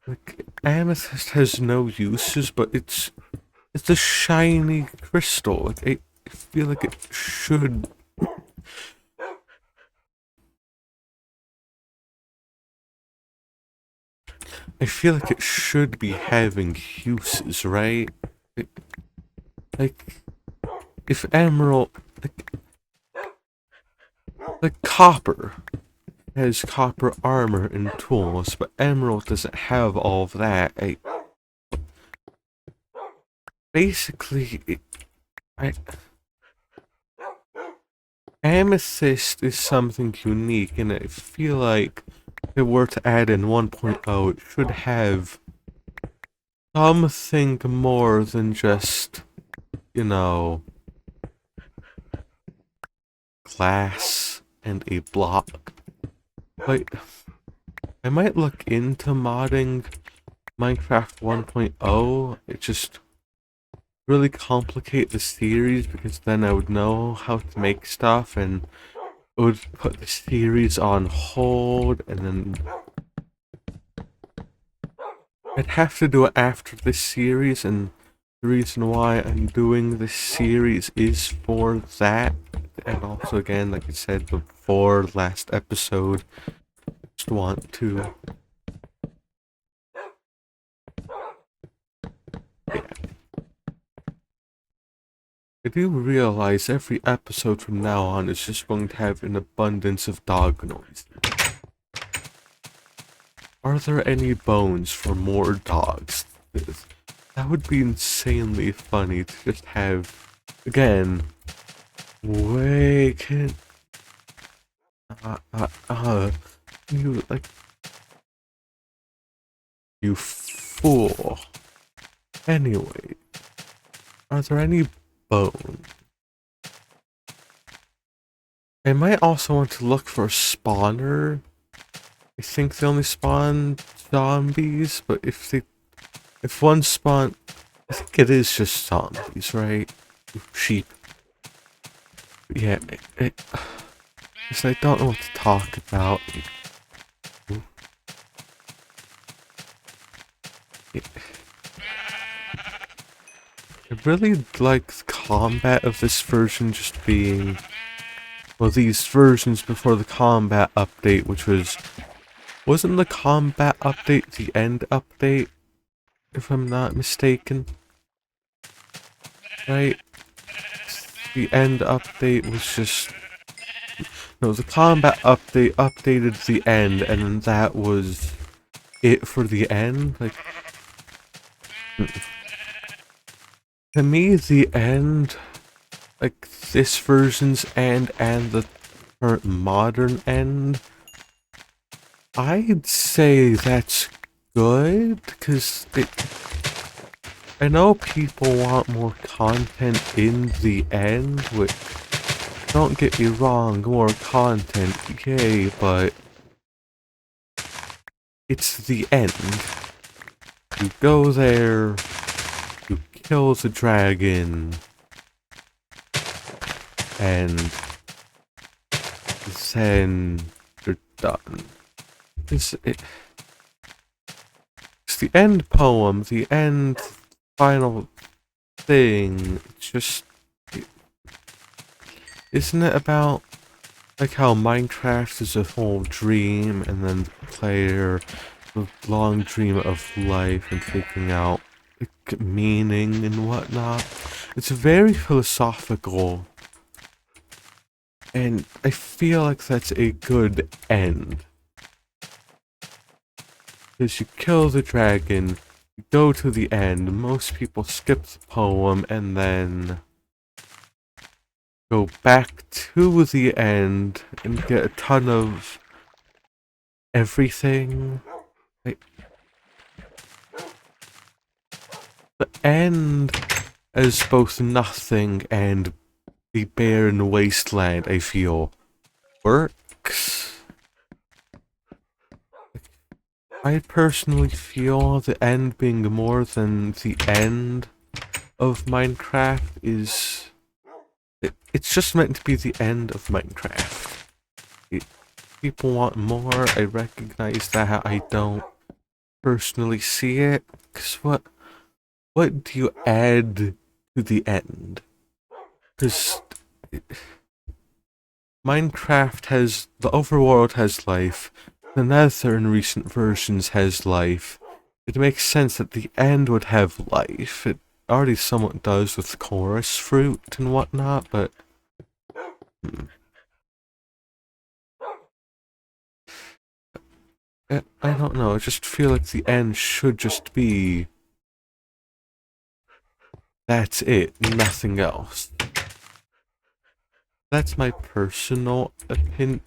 A: like, amethyst has no uses, but it's a shiny crystal. Like, I feel like it should... I feel like it should be having uses, right? Like, if emerald... Like copper has copper armor and tools, but emerald doesn't have all of that. Basically, amethyst is something unique, and I feel like if it were to add in 1.0, it should have something more than just, you know, glass and a block. Like, I might look into modding Minecraft 1.0. It just really complicate the series because then I would know how to make stuff and it would put the series on hold, and then I'd have to do it after this series, and the reason why I'm doing this series is for that. And also, again, like I said before, last episode, just want to... Yeah. I do realize every episode from now on is just going to have an abundance of dog noise. Are there any bones for more dogs? That would be insanely funny to just have, again, wake it, you, like, you fool. Anyway, are there any bones? I might also want to look for a spawner. I think they only spawn zombies, but if one spawn, I think it is just zombies, right? Sheep. Yeah, because I don't know what to talk about. I really like the combat of this version just being, well, these versions before the combat update, which wasn't the combat update the end update, if I'm not mistaken? Right? The end update was just, no, the combat update updated the end, and then that was it for the end. Like, to me, the end, like this version's end and the current modern end, I'd say that's good, because I know people want more content in the end, which, don't get me wrong, more content, yay, but it's the end. You go there, you kill the dragon, and then you're done. It's the end poem, the end final thing. It's just, isn't it about like how Minecraft is a whole dream, and then the player, the long dream of life and figuring out like, meaning and whatnot? It's very philosophical, and I feel like that's a good end. Because you kill the dragon, you go to the end, most people skip the poem and then go back to the end and get a ton of everything. Like, the end as both nothing and the barren wasteland, I feel, works. I personally feel the end being more than the end of Minecraft is... It's just meant to be the end of Minecraft. People want more, I recognize that, I don't personally see it, because what do you add to the end? Because Minecraft has, the overworld has life, the Nether in recent versions has life. It makes sense that the end would have life. It already somewhat does with chorus fruit and whatnot, but... I don't know, I just feel like the end should just be... That's it, nothing else. That's my personal opinion.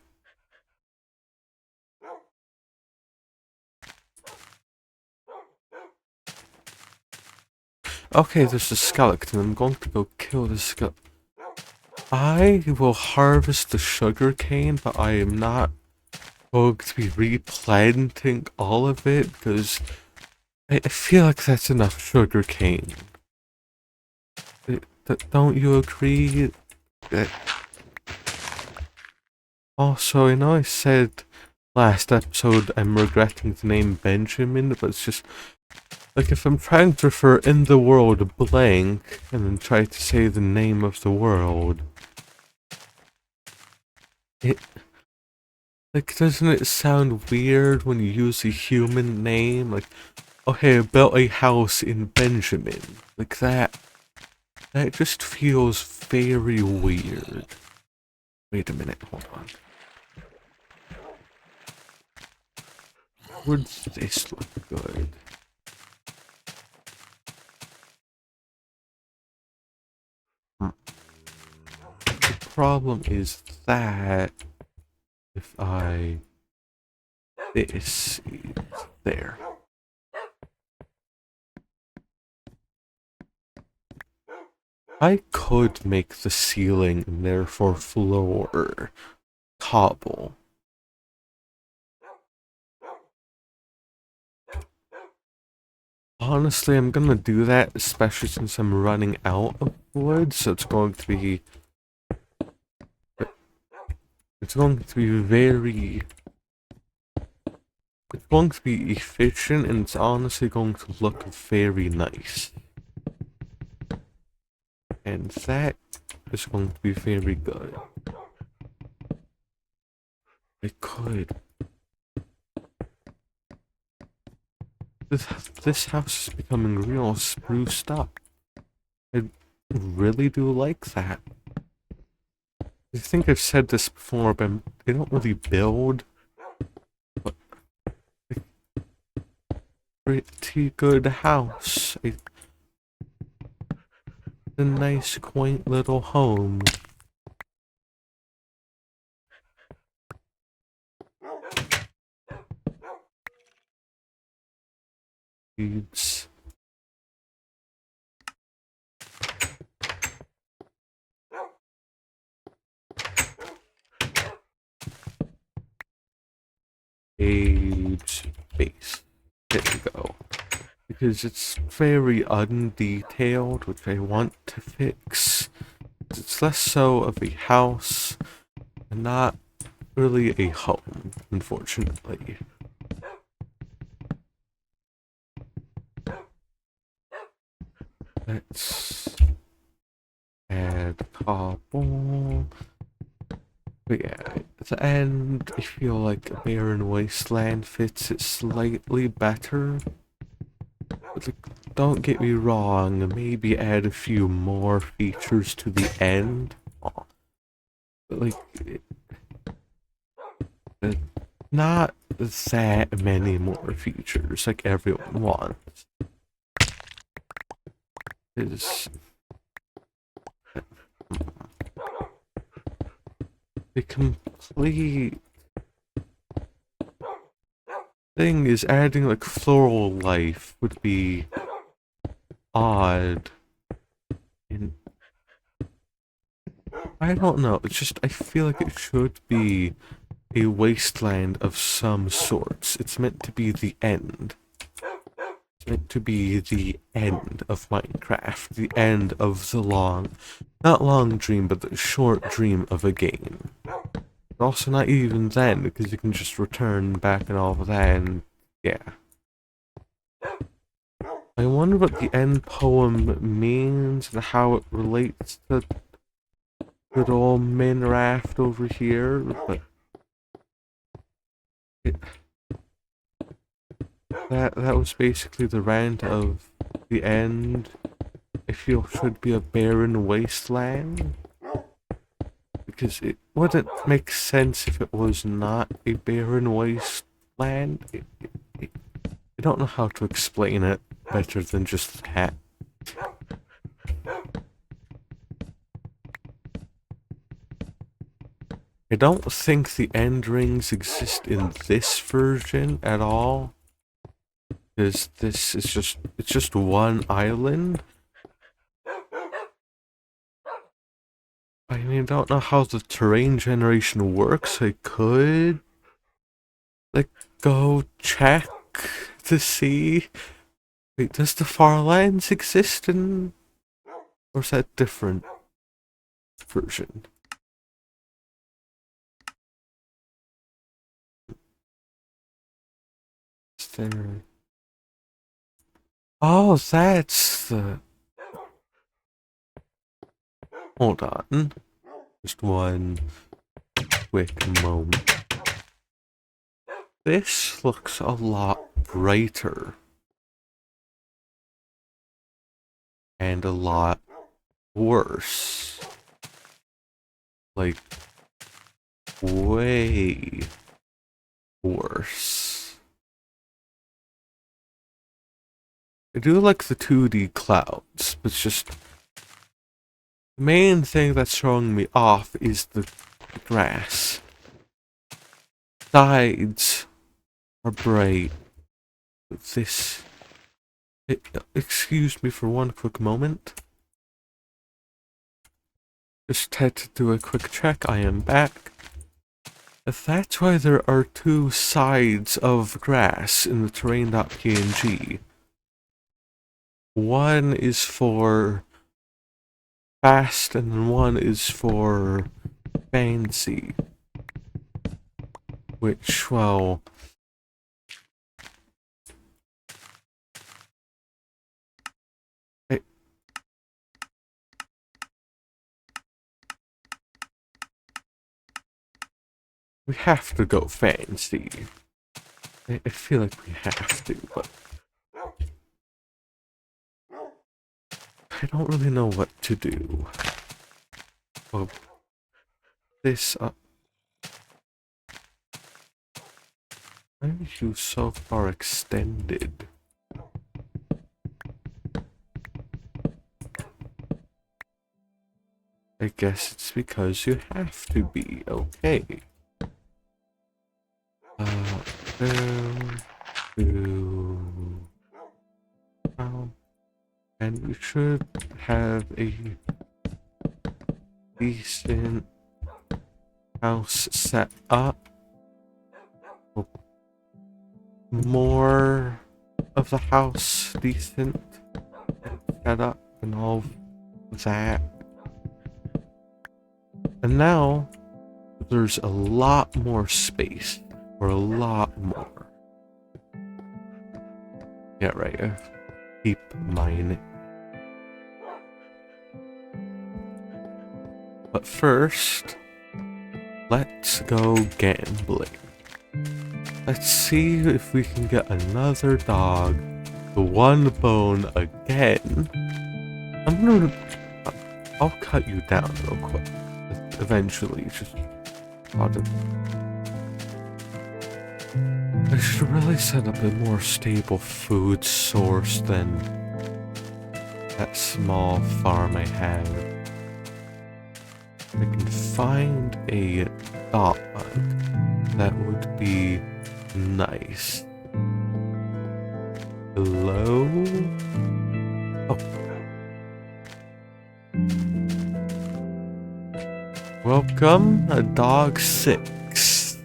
A: Okay, there's a skeleton. I'm going to go kill the skeleton. I will harvest the sugar cane, but I am not going to be replanting all of it because I feel like that's enough sugar cane. Don't you agree? Also, I know I said last episode I'm regretting the name Benjamin, but it's just like if I'm trying to refer in the world blank and then try to say the name of the world, like, doesn't it sound weird when you use a human name? Like, okay, I built a house in Benjamin. Like that just feels very weird. Wait a minute, hold on. Would this look good? The problem is that if this is there. I could make the ceiling and therefore floor cobble. Honestly, I'm gonna do that, especially since I'm running out of wood, so it's going to be very, it's going to be efficient, and it's honestly going to look very nice. And that is going to be very good. I could. This house is becoming real spruced up. I really do like that. I think I've said this before, but they don't really build a pretty good house. A nice, quaint little home. Needs age base. There we go. Because it's very undetailed, which I want to fix. It's less so of a house and not really a home, unfortunately. Let's add cobble. But yeah, at the end, I feel like a barren wasteland fits it slightly better. But like, don't get me wrong, maybe add a few more features to the end. But like, not that many more features like everyone wants. Is the complete thing is adding like floral life would be odd. And I don't know, it's just I feel like it should be a wasteland of some sorts. It's meant to be the end. It's meant to be the end of Minecraft. The end of the not long dream, but the short dream of a game. Also not even then, because you can just return back and all of that, and yeah. I wonder what the end poem means and how it relates to good old Minraft over here, but that was basically the rant of the end. I feel should be a barren wasteland. Because it wouldn't make sense if it was not a barren wasteland. I don't know how to explain it better than just that. I don't think the end rings exist in this version at all. Because this is it's just one island. I mean, I don't know how the terrain generation works. I could, like, go check to see. Wait, does the Farlands exist in... Or is that different version? Is there... Oh, that's the... Hold on. Just one quick moment. This looks a lot brighter. And a lot worse. Like, way worse. I do like the 2D clouds, but it's just the main thing that's throwing me off is the grass. Sides are bright. This... excuse me for one quick moment. Just had to do a quick check. I am back. That's why there are two sides of grass in the terrain.png. One is for fast and one is for fancy. Which, well... we have to go fancy. I feel like we have to, but... I don't really know what to do. Oh, this up. Why are you so far extended? I guess it's because you have to be. Okay. And we should have a decent house set up. More of the house decent set up and all of that. And now there's a lot more space, or a lot more. Yeah, right. Keep mining. But first, let's go gambling. Let's see if we can get another dog to one bone again. I'll cut you down real quick. Eventually, just I should really set up a more stable food source than that small farm I have. I can find a dog that would be nice. Hello? Oh. Welcome, a dog 6.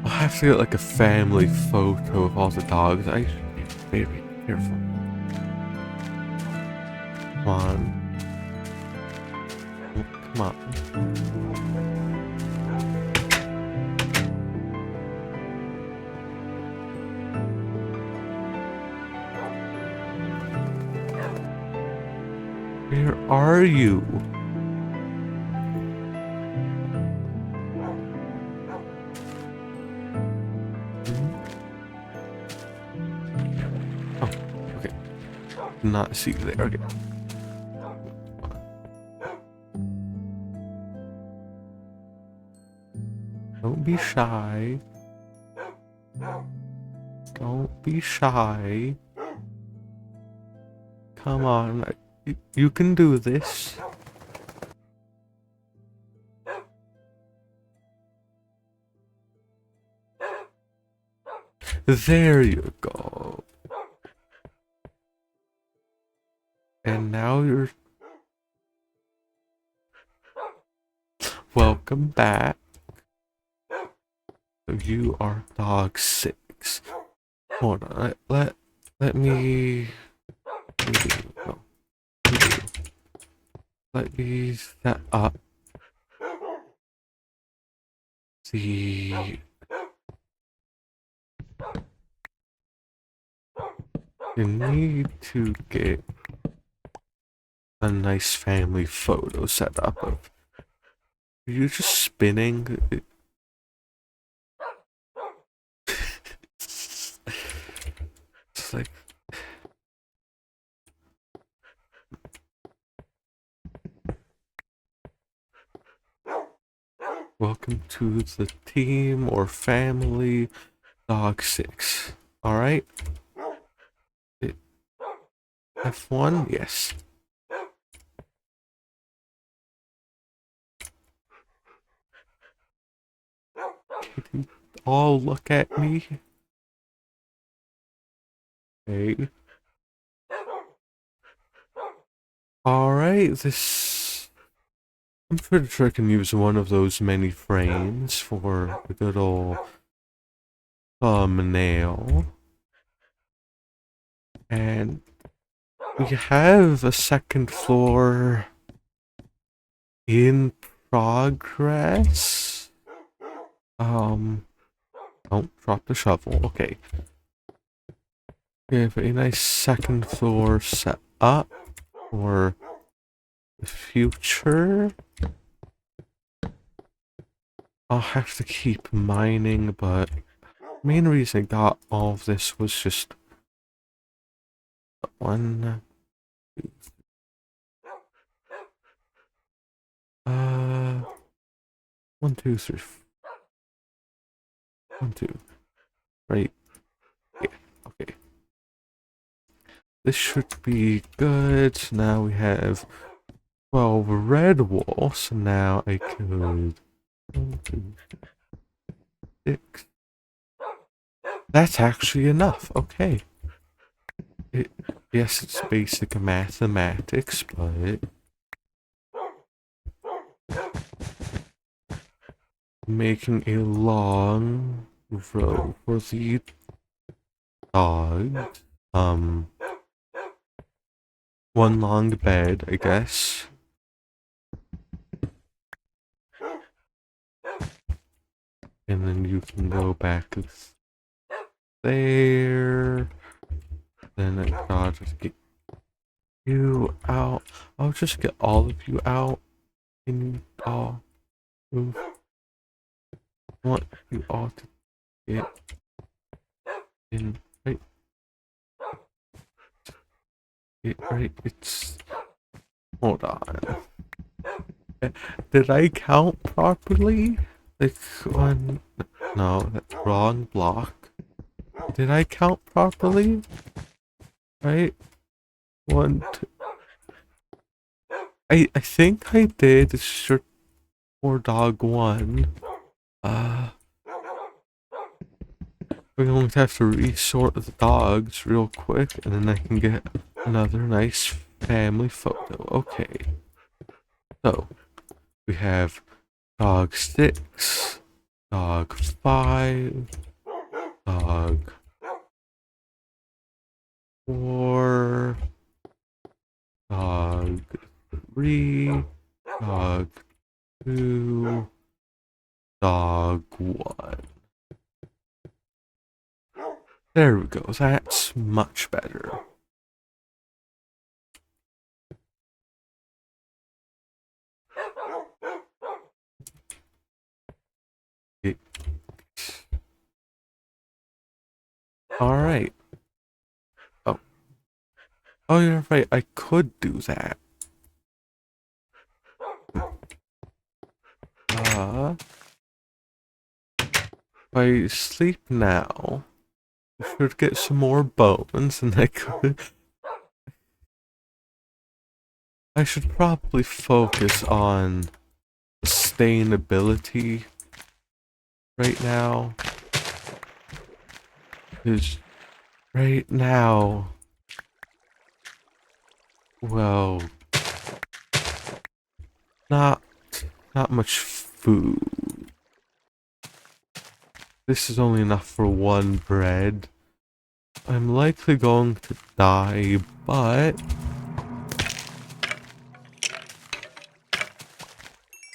A: I'll have to get like a family photo of all the dogs. I should be very careful. Come on. Come on. Where are you? Oh, okay. Not see you there. Okay. Don't be shy. Don't be shy. Come on. You can do this. There you go. And now you're... Welcome back. So you are dog 6. Hold on. Let me... No. Let me set up the... You need to get a nice family photo set up of... Are you just spinning? It's like... Welcome to the team or family dog 6. Alright? F1? Yes. Kitty, all look at me. Okay. Alright, I'm pretty sure I can use one of those many frames for a good old thumbnail. And we have a second floor in progress. Don't drop the shovel. Okay. We have a nice second floor set up for the future. I'll have to keep mining, but the main reason I got all of this was just one, uh, 1, 2, 3, 1, 2, right, yeah, okay. This should be good. So now we have 12 red wool, so now I could 1, 2, 6. That's actually enough, okay. Yes, it's basic mathematics, but making a long row for the dog. One long bed, I guess. And then you can go back there. Then I gotta get you out. I'll just get all of you out. And you all move. I want you all to get in right. It's hold on. Did I count properly? Like one, no, that's wrong block. Did I count properly? Right? 1, 2. I think I did. It's shirt or dog 1. We're going to have to resort the dogs real quick, and then I can get another nice family photo. Okay. So, we have dog 6, dog 5, dog 4, dog 3, dog 2, dog 1. There we go, that's much better. Alright. Oh, you're right, I could do that. If I sleep now, I should get some more bones, and I should probably focus on sustainability right now. Because right now, well, not much food. This is only enough for 1 bread. I'm likely going to die, but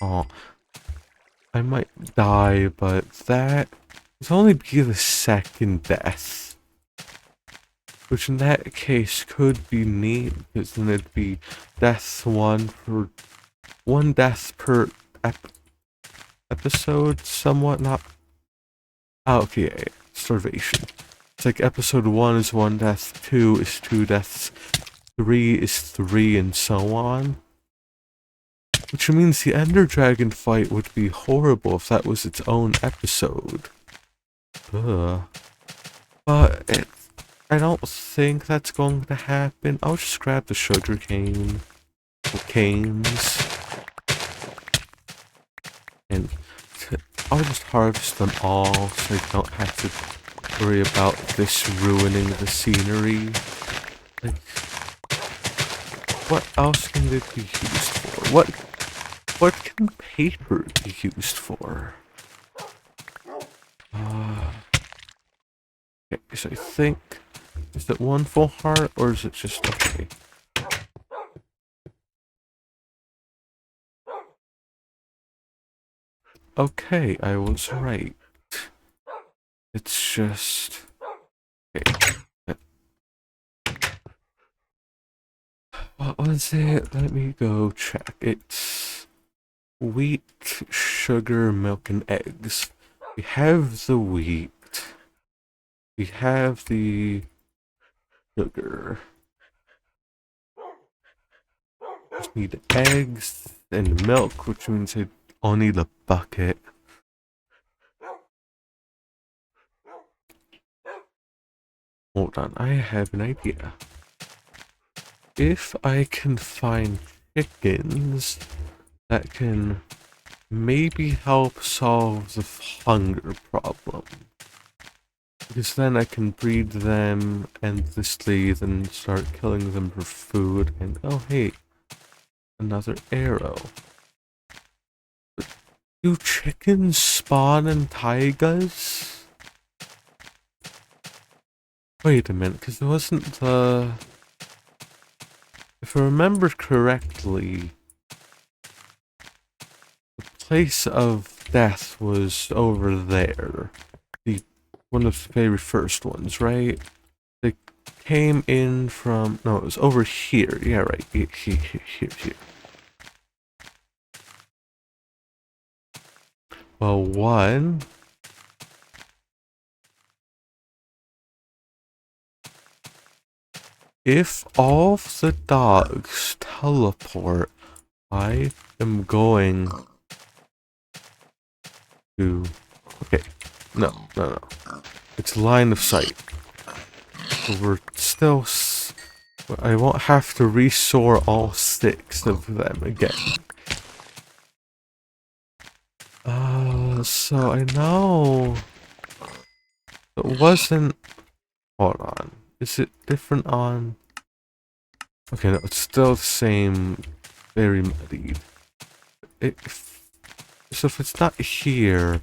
A: oh, I might die, but that will only be the second death. Which in that case could be neat, because then it'd be death 1 death per episode, somewhat not. Oh, okay, starvation. It's like episode 1 is 1 death, 2 is 2 deaths, 3 is 3, and so on. Which means the Ender Dragon fight would be horrible if that was its own episode. Ugh. But I don't think that's going to happen. I'll just grab the sugar cane. Canes. And I'll just harvest them all so I don't have to worry about this ruining the scenery. Like, what else can it be used for? What can paper be used for? Okay, so I think, is it one full heart or is it just okay? Okay, I was right. It's just... Okay. What was it? Let me go check. It's wheat, sugar, milk, and eggs. We have the wheat. We have the sugar. Just need eggs and milk, which means I'll need a bucket. Hold on, I have an idea. If I can find chickens that can maybe help solve the hunger problem. Because then I can breed them endlessly, then start killing them for food, and oh hey, another arrow. But do chickens spawn in taigas? Wait a minute, because it wasn't the... If I remember correctly, the place of death was over there. One of the very first ones, right? They came in from... No, it was over here. Yeah, right. Here. Well, one... If all of the dogs teleport, I am going to... Okay. No. It's line of sight. So we're still... I won't have to resoar all 6 of them again. So I know... It wasn't... Hold on. Is it different on... Okay, no, it's still the same... Very muddied. So if it's not here...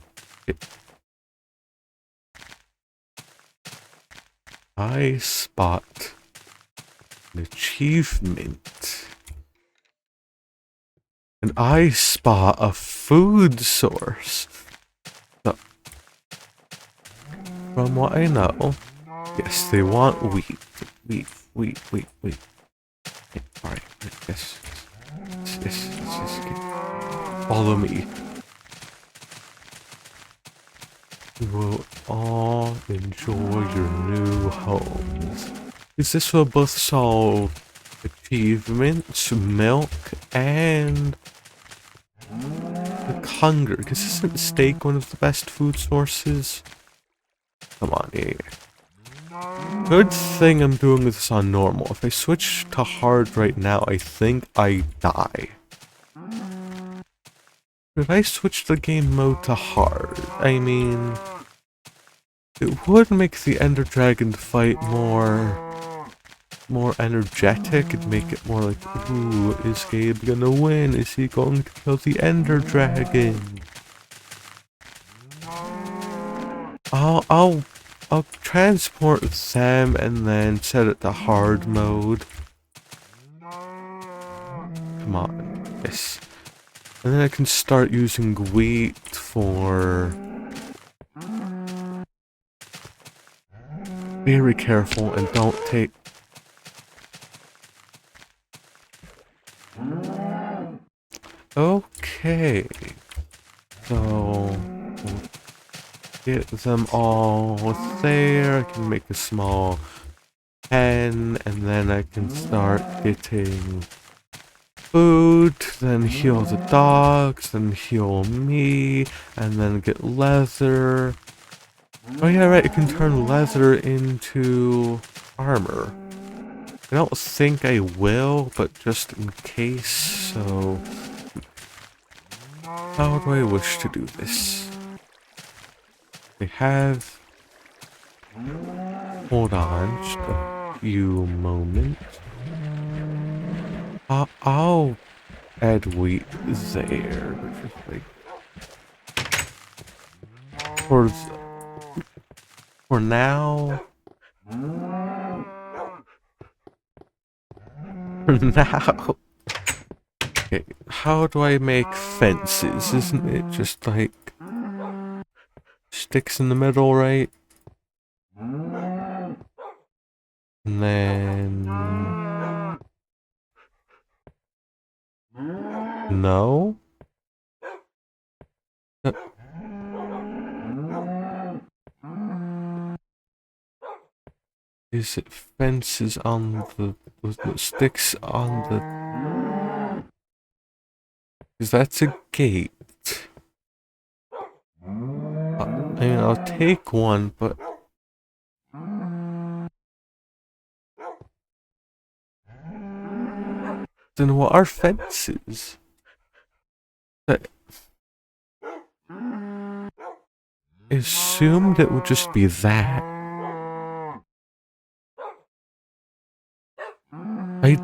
A: I spot an achievement. And I spot a food source. So, from what I know, yes, they want wheat. Wheat. Okay, alright, yes. Follow me. We will all enjoy your new homes. Because this will both solve achievements, milk, and the hunger. Because isn't steak one of the best food sources? Come on, yeah. Good thing I'm doing this on normal. If I switch to hard right now, I think I die. If I switch the game mode to hard, I mean... It would make the Ender Dragon fight more energetic. It'd make it more like, ooh, is Gabe gonna win? Is he going to kill the Ender Dragon? I'll transport them and then set it to hard mode. Come on, yes. And then I can start using wheat for... Very careful and don't take... Okay. So... we'll get them all there. I can make a small pen and then I can start getting food, then heal the dogs, then heal me, and then get leather. Oh yeah, right, you can turn leather into armor. I don't think I will, but just in case, so... How do I wish to do this? I have... Hold on, just a few moments. I'll add wheat there, just like... For now... For now... Okay, how do I make fences? Isn't it just like... Sticks in the middle, right? And then... No? Uh, Is it fences on the... with the sticks on the... Because that's a gate. I mean, I'll take one, but... Then what are fences? I assumed it would just be that. I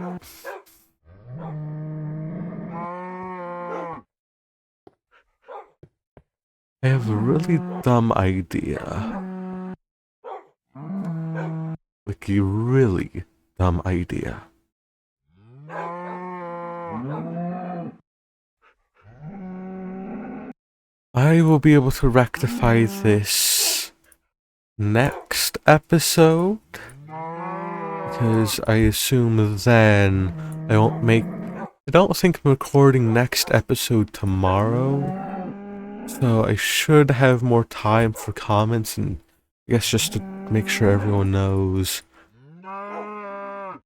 A: have a really dumb idea. Like a really dumb idea. I will be able to rectify this next episode. Because I assume then I won't make... I don't think I'm recording next episode tomorrow. So I should have more time for comments and I guess just to make sure everyone knows.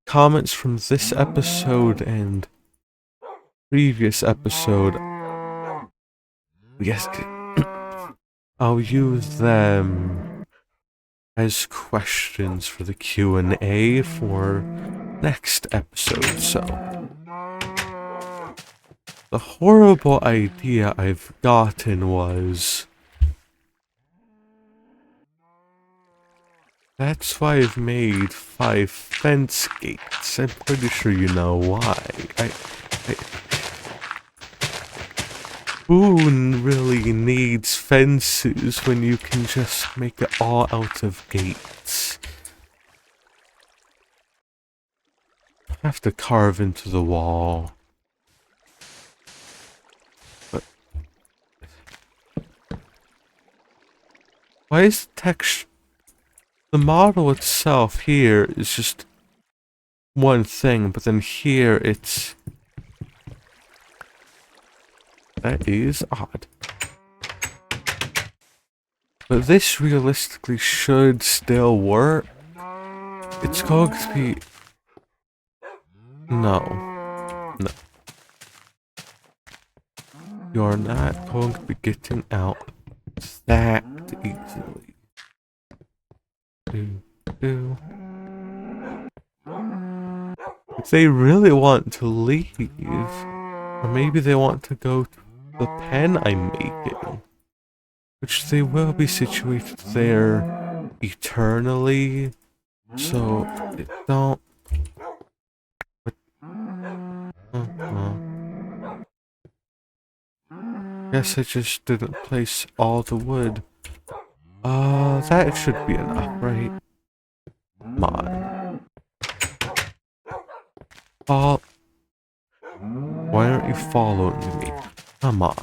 A: Comments from this episode and previous episode. Yes, I'll use them as questions for the Q&A for next episode, so... The horrible idea I've gotten was... That's why I've made 5 fence gates. I'm pretty sure you know why. Who really needs fences when you can just make it all out of gates? I have to carve into the wall. But why is the texture... The model itself here is just one thing, but then here it's... That is odd. But this realistically should still work. It's going to be... No. No. You're not going to be getting out that easily. If they really want to leave, or maybe they want to go to the pen I'm making, which they will be situated there eternally, so it don't... Guess I just didn't place all the wood. That should be enough, right? Come on. Why aren't you following me? Come on.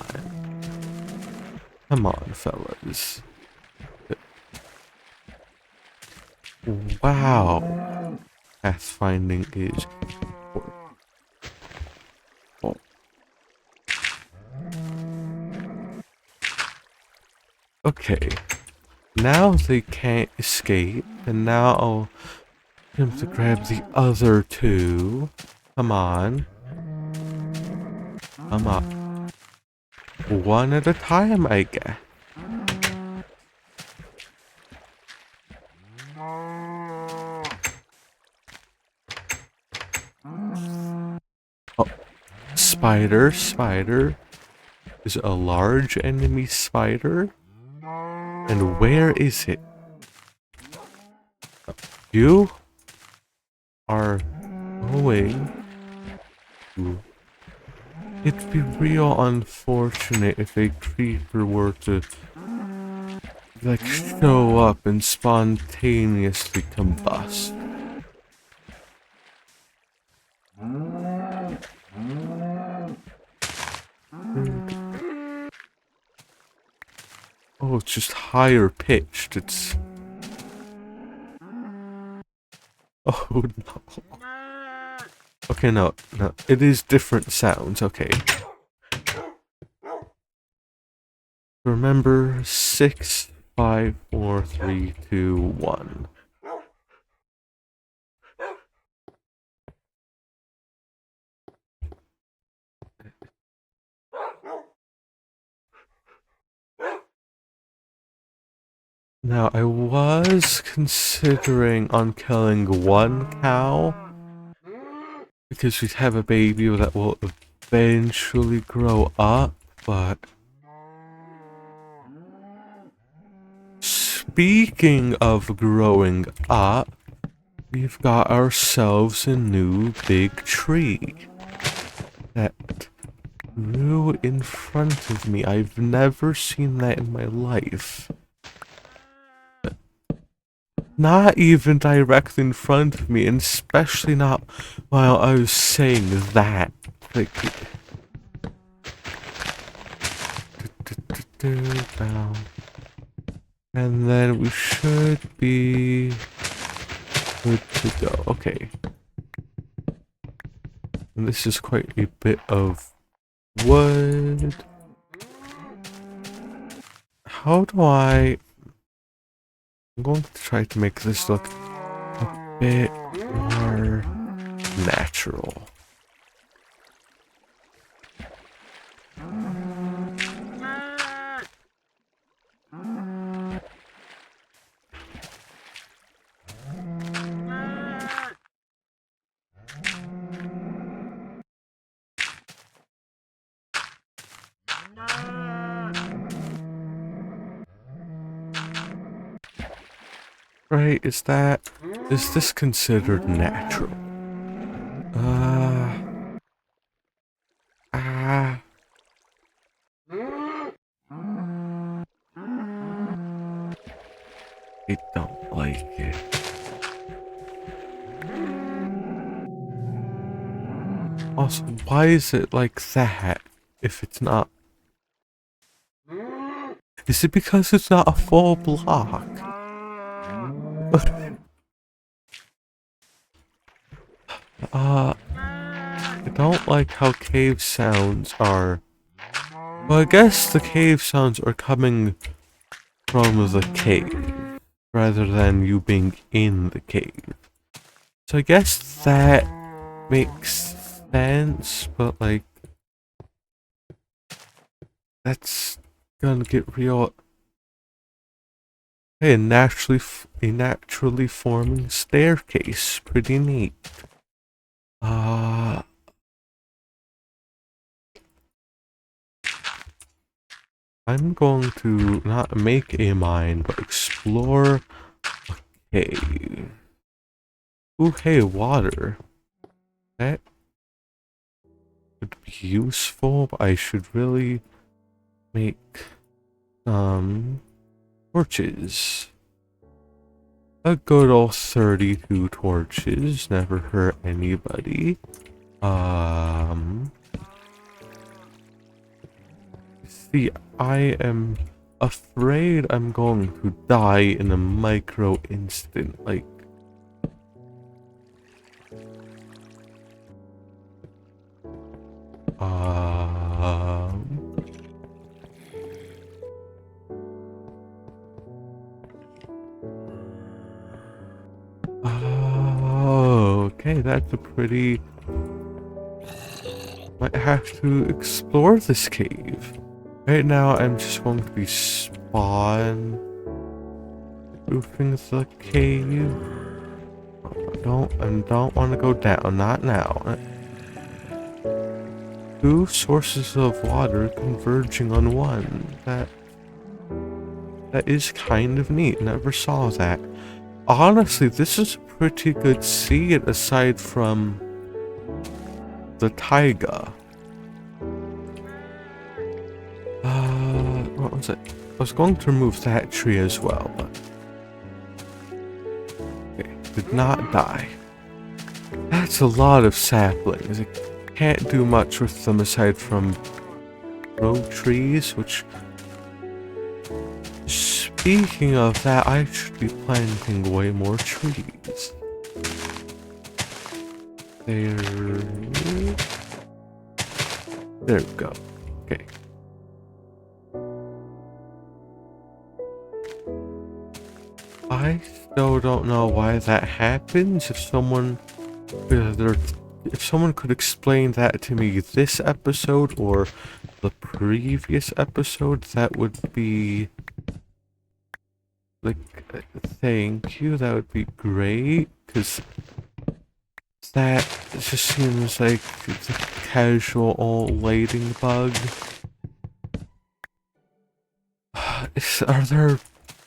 A: Come on, fellas. Wow. Pathfinding is... Oh. Okay. Now they can't escape, and now I'll attempt to grab the other two. Come on. Come up. One at a time, I guess. Oh, spider. Is it a large enemy spider? And where is it? You are going to... It'd be real unfortunate if a creeper were to like show up and spontaneously combust. Oh, it's just higher pitched. It's... Oh no. Okay, no. It is different sounds, okay. Remember, 6, 5, 4, 3, 2, 1. Now, I was considering on killing one cow, because we'd have a baby that will eventually grow up, but... Speaking of growing up, we've got ourselves a new big tree that grew in front of me. I've never seen that in my life. Not even directly in front of me, and especially not while I was saying that. Like... Down. And then we should be good to go. Okay. And this is quite a bit of wood. How do I'm going to try to make this look a bit more natural. Right, is this considered natural? I don't like it. Also, why is it like that if it's not? Is it because it's not a full block? I don't like how cave sounds are. Well, I guess the cave sounds are coming from the cave, rather than you being in the cave. So I guess that makes sense, but like, that's gonna get real. Hey, a naturally forming staircase, pretty neat. I'm going to not make a mine, but explore a cave. Ooh, hey, water. That would be useful, but I should really make torches. A good old 32 torches, never hurt anybody. See, I am afraid I'm going to die in a micro instant, like... Oh, okay, that's a pretty... might have to explore this cave. Right now, I'm just going to be spawn roofing the cave. I don't want to go down, not now. Two sources of water converging on one. That is kind of neat. Never saw that. Honestly, this is a pretty good seed aside from the taiga. What was it? I was going to remove that tree as well, but okay, did not die. That's a lot of saplings. I can't do much with them aside from grow trees, which, speaking of that, I should be planting way more trees. There we go. Okay. I still don't know why that happens. If someone could explain that to me this episode or the previous episode, that would be like, thank you, that would be great, because that just seems like it's a casual old lighting bug. Are there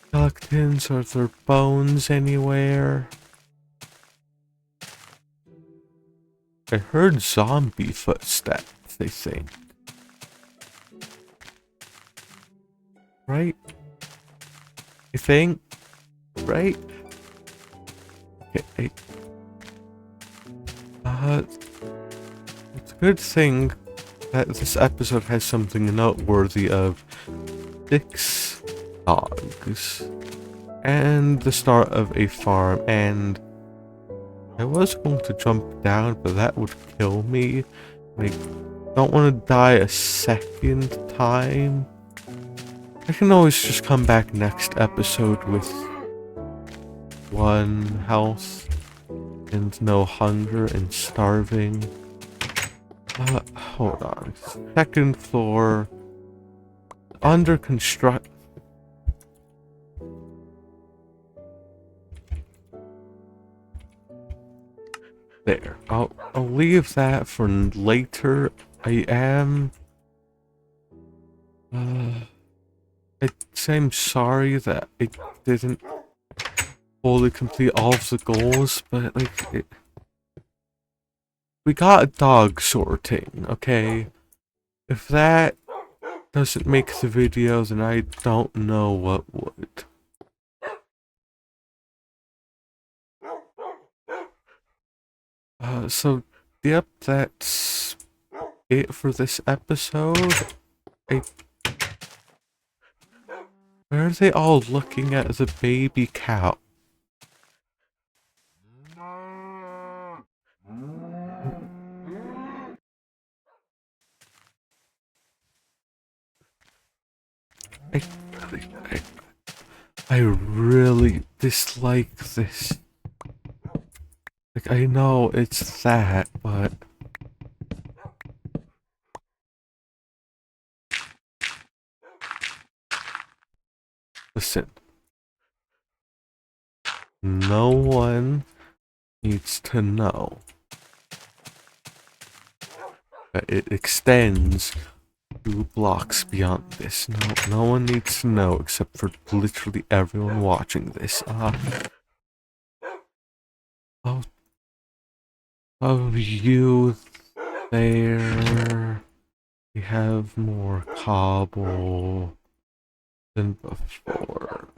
A: skeletons? Are there bones anywhere? I heard zombie footsteps, I think. Right? I think? Right? Okay. It's a good thing that this episode has something noteworthy of 6 dogs and the start of a farm, and I was going to jump down, but that would kill me. I don't want to die a second time. I can always just come back next episode with 1 health and no hunger and starving. Hold on. 2nd floor. Under construct. There. I'll leave that for later. I'm sorry that I didn't fully complete all of the goals, but like we got a dog sorting, okay? If that doesn't make the video, then I don't know what would. So, yep, that's it for this episode. Where are they all looking at the baby cow? I really dislike this. Like, I know it's that, but listen. No one needs to know that it extends 2 blocks beyond this. No one needs to know except for literally everyone watching this. Of you there. We have more cobble than before.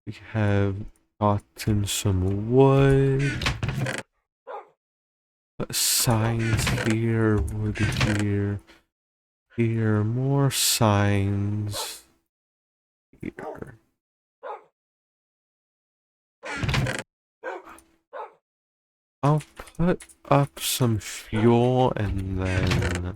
A: We have gotten some wood. Signs here, wood here. Here, more signs. Here. I'll put up some fuel and then